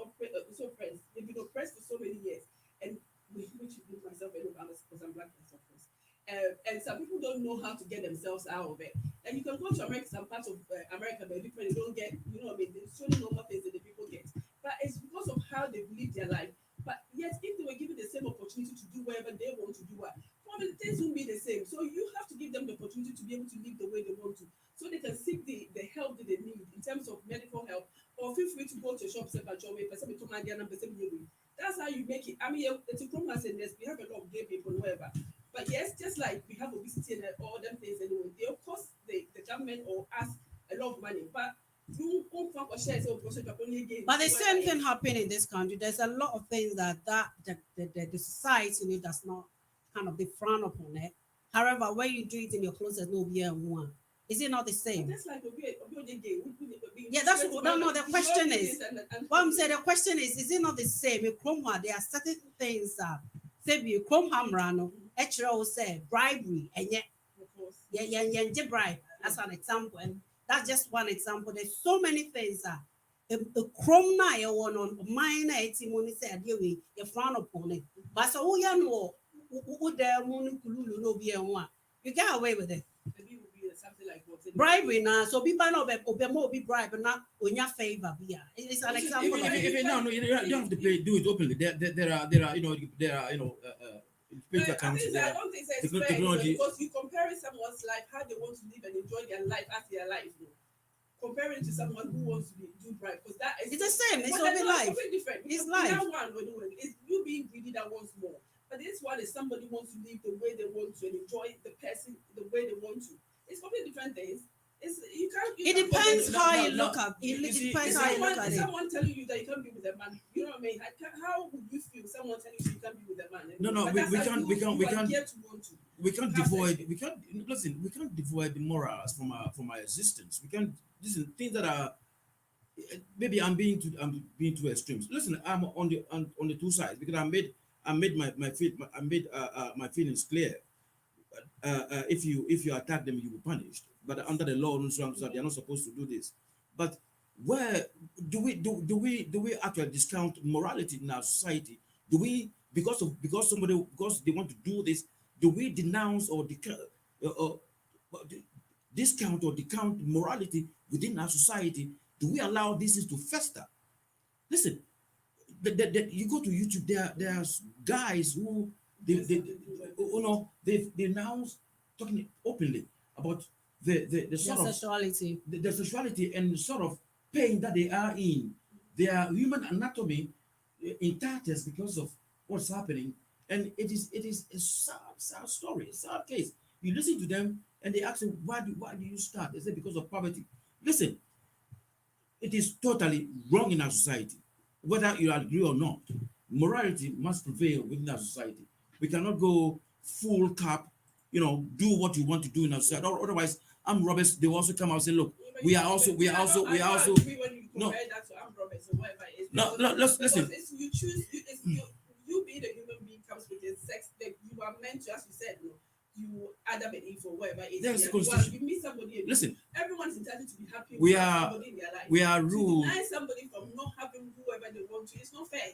they've been oppressed for so many years, and which includes myself, because I'm Black myself. And some people don't know how to get themselves out of it. And you can go to America, some parts of America, but people they don't get, there's so many normal things that the people get. But it's because of how they live their life. But yet, if they were given the same opportunity to do whatever they want to do, probably things won't be the same. So you have to give them the opportunity to be able to live the way they want to, so they can seek the help that they need in terms of medical help. Or feel free to go to a shop, that's how you make it. I mean, it's a promise in this. We have a lot of gay people, whatever. But yes, just like we have obesity and all them things anyway, they'll cost the government or us a lot of money. But the same thing happened in this country. There's a lot of things that the society does not kind of frown upon it. However, when you do it in your closet, no be one. Is it not the same? That's like that's no. The question is, what I'm saying. The question is it not the same? In Cromwell, there are certain things that say Cromwell actually will say bribery, and yet, bribe. That's an example, and that's just one example. There's so many things that the Cromwell one on minor money said you frown upon it. But so who you get away with it. Something like what bribery now, so people know be bribe not on your favor. It's an example. You don't have to do it openly. There are accounts. I don't think it's technology because you comparing someone's life, how they want to live and enjoy their life as their life. Comparing to someone who wants to do bribe, because that is it's the same. It's only life. Something different. It's life. That one we're doing is you being greedy that wants more. But this one is somebody wants to live the way they want to and enjoy the person the way they want to. It's completely different things. It depends how you look at it. It depends how you look at it. Someone telling you that you can't be with a man, you know what I mean? How would you feel? Someone telling you can't be with a man? No, we can't divide the morals from our existence. We can't listen things that are maybe I'm being too extreme. Listen, I'm on the two sides because I made my feelings clear. If you attack them, you will be punished. But under the law, they are not supposed to do this. But where do we actually discount morality in our society? Do we because they want to do this? Do we denounce or discount morality within our society? Do we allow this to fester? Listen, you go to YouTube. There's guys who they denounce talking openly about the sort of sexuality, the sexuality and sort of pain that they are in. Their human anatomy in tatters because of what's happening, and it is a sad story, a sad case. You listen to them and they ask them, why do you start? They say because of poverty. Listen, it is totally wrong in our society, whether you agree or not. Morality must prevail within our society. We cannot go full cap, do what you want to do in our society. Otherwise, armed robbers, they will also come out and say, look, we are also. No, listen. You choose. You being a human being comes with the sex that you are meant to, as you said, you Adam and Eve or whatever it is. You meet somebody. Listen, everyone's entitled to be happy. We are ruled. To deny somebody from not having whoever they want to, it's not fair.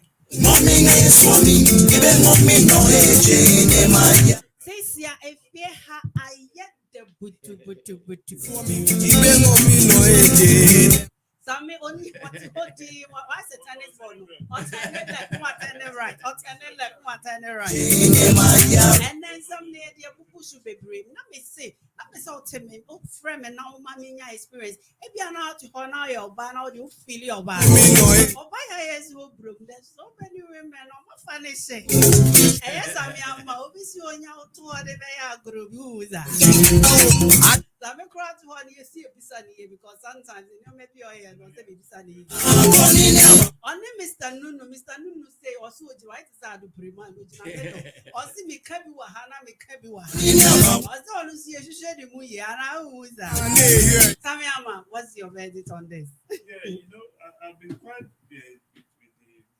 Sammy only what what's the tennis for? Or tennis left, what tennis right, or tennis left, what tennis right. And then some lady push you be brave. Let me say to me, oh friend, and now mommy experience. If you're not to honor your ban, how you feel your ban? Oh, by her is so broke. There's so many women on my funny say. Yes, I'm young, obviously on your tour, the way group use that. I'm a crowd one you see a pisani because sometimes you know maybe your hair not a pisani. Only Mr. Nunu say also right is out of prima. Or see me Kabiwa, Hana me Kabiwa. I don't see a shady movie, and I was that. Samyama, what's your verdict on this? Yeah, I've been quite with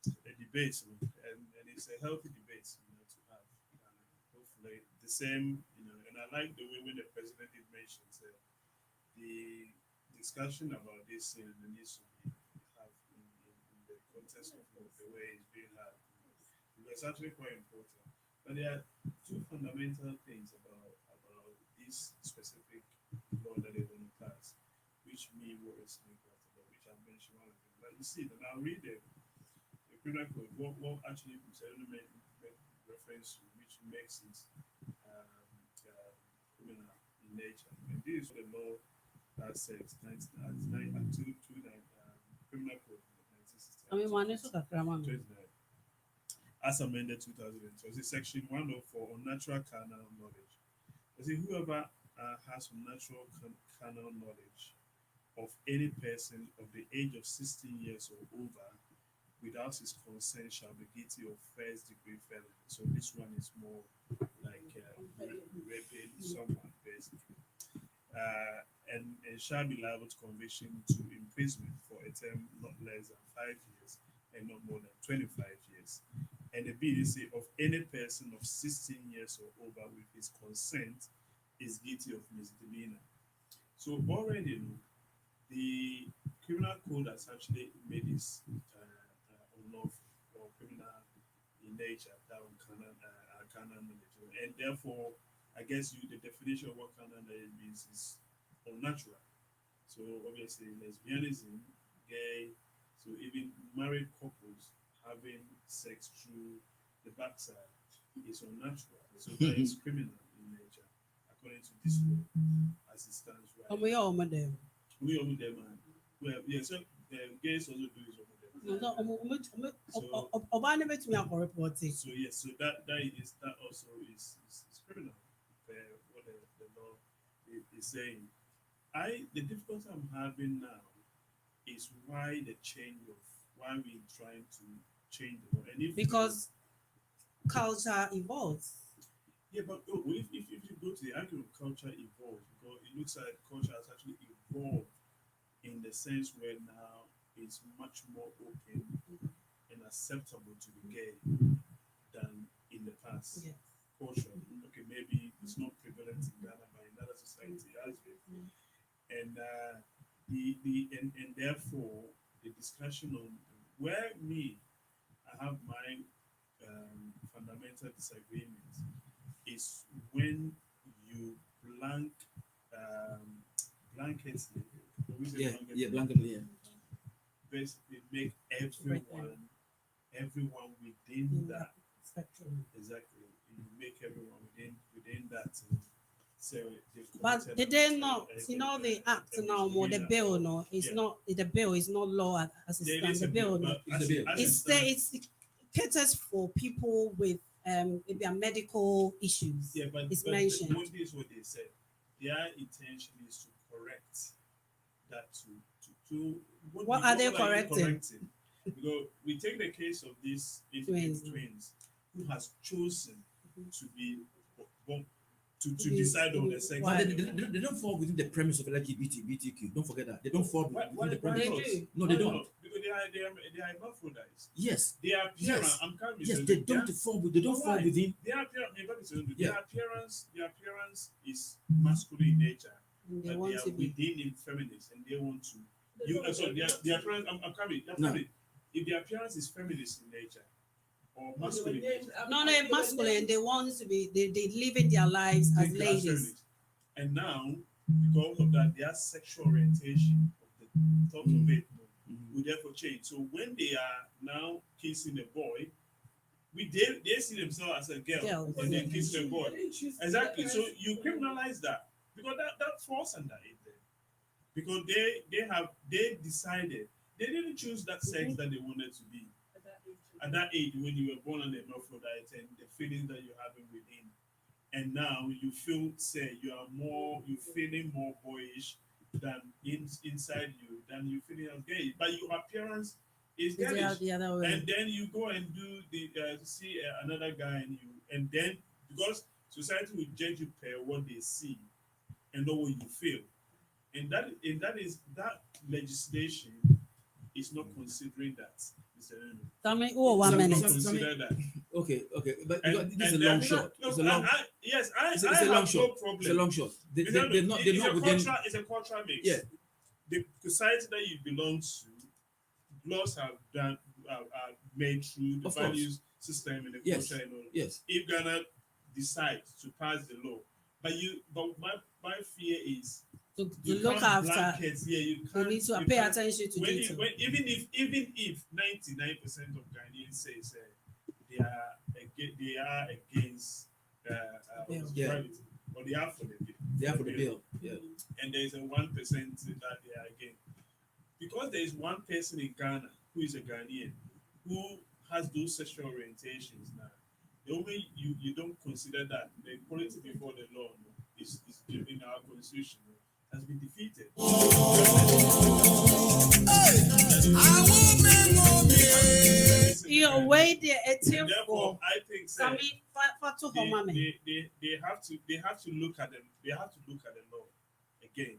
the debates, and it's a healthy debate, to have. Hopefully, the same, and I like the way when the president did mention the discussion about this needs to be have in the context of the way it's being had. It's actually quite important. But there are two fundamental things about this specific law that they want to pass, which me worries me quite a lot, which I've mentioned one of them. But you see, that I'll read the criminal code, what actually Mussolini made reference to, which makes it criminal in nature. And this is the law that says criminal code 1969. I mean, one is a grammar. As amended 2012, section 104 on natural carnal knowledge. I say whoever has natural carnal knowledge of any person of the age of 16 years or over without his consent shall be guilty of first degree felony. So this one is more like raping someone basically. And shall be liable to conviction to imprisonment for a term not less than 5 years and not more than 25 years. And the BDC of any person of 16 years or over with his consent is guilty of misdemeanor. So already the criminal code has actually made this unlawful or criminal in nature, that carnal knowledge. And therefore, I guess the definition of what carnal knowledge means is unnatural. So obviously lesbianism, gay, so even married couples having sex through the backside is unnatural. So that is criminal in nature, according to this law as it stands right. And we all with them. We all with them, man. Well, yeah, so gays also do this over them. So yes, so that also is criminal. What the law is saying. The difficulty I'm having now is why we're trying to change the law. And because culture evolves. Yeah, but if you go to the argument of culture evolves, because it looks like culture has actually evolved in the sense where now it's much more open and acceptable to be gay than in the past. Yes. Culture, okay, maybe it's not prevalent in Ghana, but in other society it has been. And and therefore the discussion on where I have my fundamental disagreement is when you blanketly, blanketly, basically make everyone within that spectrum. Exactly, you make everyone within that. So but they not, the act now more the bill no, it's not the bill is not law as it stands. The bill no, it caters for people with maybe a medical issues. Yeah, but it's mentioned. What is what they said? Their intention is to correct that to what are they correcting? Because we take the case of these twins who has chosen to be to decide on the sex. They don't fall within the premise of LGBTQ. Don't forget that. They don't fall within the premise. No, they don't. Because they are hermaphrodites. Yes. Their appearance, yes, they don't fall within. Their appearance is masculine in nature. But they are within in feminist and they want to. Their appearance. I'm coming. If the appearance is feminist in nature, or masculine. No, masculine. They want to be. They live in their lives as ladies. And now, because of that, their sexual orientation of the thought of it will therefore change. So when they are now kissing a boy, they see themselves as a girl and then kiss a boy. Exactly. So you criminalize that because that falls under it then. Because they decided they didn't choose that sex that they wanted to be at that age when you were born an hermaphrodite and the feelings that you're having within. And now you feel you're feeling more boyish than inside you than you feeling as gay. But your appearance is girlish. the other way. And then you go and do see another guy and then because society will judge you per what they see and not what you feel. And that legislation is not considering that, Mr. Eno. Tell me, 1 minute. Consider that. Okay, but And- this is a and long then- shot. No, It's a long. yes, It's I a have long no shot. problem. It's a long shot. They're It's not within. it's a cultural mix. Yeah. The society that you belong to, laws have made through the Of course. values system and the Yes. culture and all. Yes. If Ghana decides to pass the law, but my fear is To you look can't after, blanket, you you can't need to you pay can't- attention to detail. even if 99% of Ghanaians say they are against Bill. homosexuality, or they are for the bill. They are for the bill. Yeah. And there is a 1% that they are against. Because there is one person in Ghana who is a Ghanaian who has those sexual orientations now. The only you don't consider that the equality before the law is in our constitution has been defeated. You wait there, And therefore, I think I mean, for to home, mommy. they have to look at them. They have to look at the law again.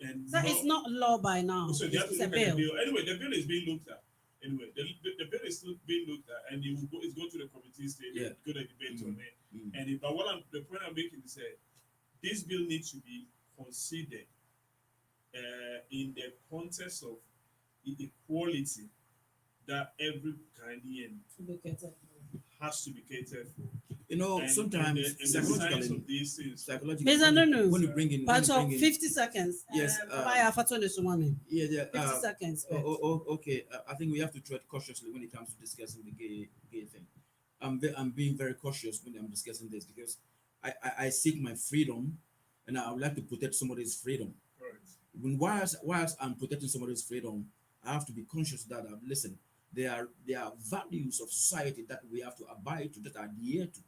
And So it's not law by now. So they have to It's a look at the bill. bill. Anyway, the bill is being looked at. Anyway, the bill is still being looked at, and it's going to the committee stage. Yeah. Go to debate on it. Mm. But the point I'm making is that this bill needs to be considered in the context of the equality that every Ghanaian has to be catered for. Sometimes and the science psychologically, of these things. Mr. Nunu, when you bring in, Part of 50 seconds. Yes, Bye, Afato Nesumami. yeah, 50 seconds. okay. I think we have to tread cautiously when it comes to discussing the gay thing. I'm being very cautious when I'm discussing this because I seek my freedom, and I would like to protect somebody's freedom. Correct. Whilst I'm protecting somebody's freedom, I have to be conscious that listen, there are values of society that we have to abide to, that are adhere to,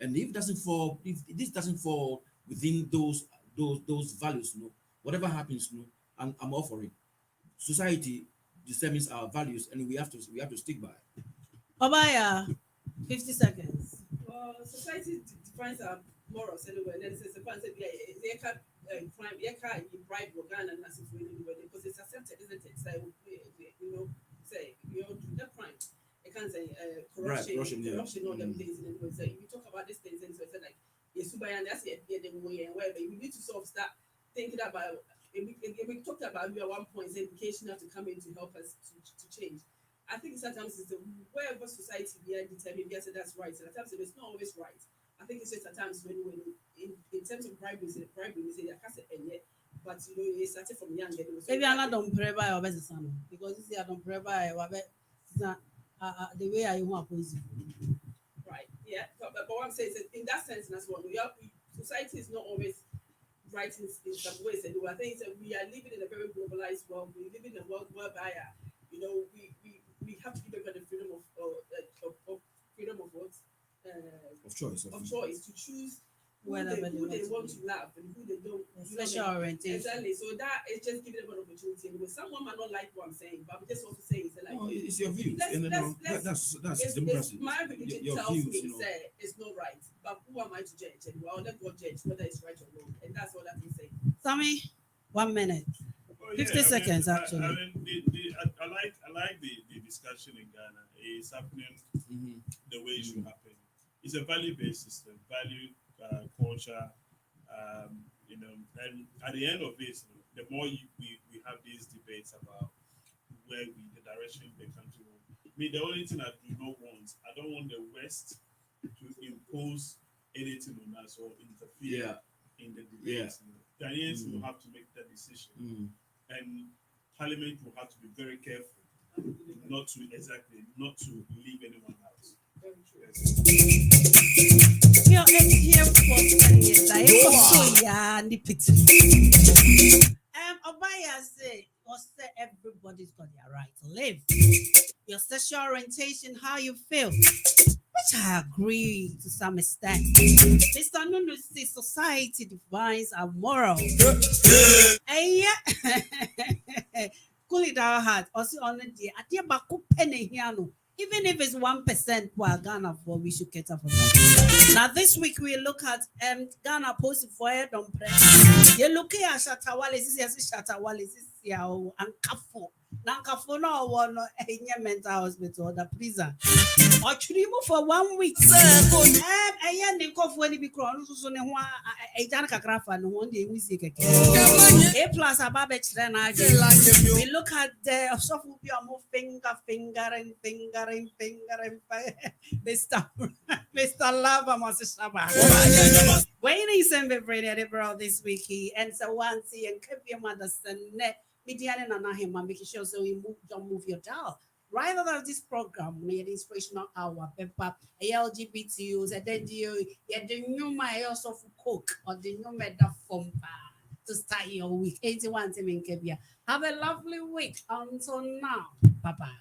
and if this doesn't fall within those values, whatever happens, I'm all for it. Society determines our values, and we have to stick by. Obaya, 50 seconds. Well, society defines our morals anyway. And then it says the person they can't crime, they can't bribe or gun and has it anyway because it's accepted, isn't it? So say do the crime. I can't say corruption, all them things anyway. So if you talk about these things, and so it's like yes, and that's it, the way and whatever. We need to sort of start thinking about. We talked about at one point education has to come in to help us to change. I think sometimes it's wherever society we are determined, yes, that's right. And at times it's not always right. I think it's just at times when in terms of bribery, we say I can't say yet, but it started from young. Maybe I'm not done pray by because you see I don't pray by the way I want to right. Yeah, but what I'm saying is in that sense, that's what society is not always right in some ways. And I think we are living in a very globalized world. We live in a world whereby we have to give everybody the freedom of freedom of what Of choice. of choice to choose who Whatever they want to love and who they don't. Special orientation. Exactly. So that is just giving them an opportunity. And someone might not like what I'm saying, but I'm just also saying it's like It's your views. That's democracy. my religion Your tells views, me say it's not right, but who am I to judge? And well, let God judge whether it's right or wrong, and that's all I can say. Sammy, 1 minute. 50 seconds, actually. I like the discussion in Ghana. It's happening the way it should happen. It's a value-based system, value, culture, and at the end of it, the more we have these debates about the direction the country wants. I mean, the only thing I do not want, I don't want the West to impose anything on us or interfere in the debates. Ghanaians will have to make that decision. And Parliament will have to be very careful not to leave anyone out. Here for 10 years. I also yeah, nipity. Obaya say, everybody's got their right to live. Your sexual orientation, how you feel, which I agree to some extent. Mr. Nunu says society defines our moral. And yeah, cool it down heart. Also on the day, I think about penny here. Even if it's 1% for Ghana, for we should cater for that. Now this week we look at Ghana posted for it on press. You're looking at Shatawale, this is Shatawale, this is Yao and Kafo. Now Kafo no one a mental hospital or the prison. Or should you move for 1 week? I am the cough when it be crowned. So no one a Janaka Grafa no one day we see a plus a babbage. We look at the soft more finger. Mr. Lava Mosaba. When he sent me Brady this week, he ends a one see and keep your mother's net. Mediana NanaHemaa, making sure so you don't move your dial. Right out of this program, we had inspirational hour, pepper, LGBTUs, and then you the new my also for cook or the new meta form to start your week. 81 to Kebia. Have a lovely week until now. Bye bye.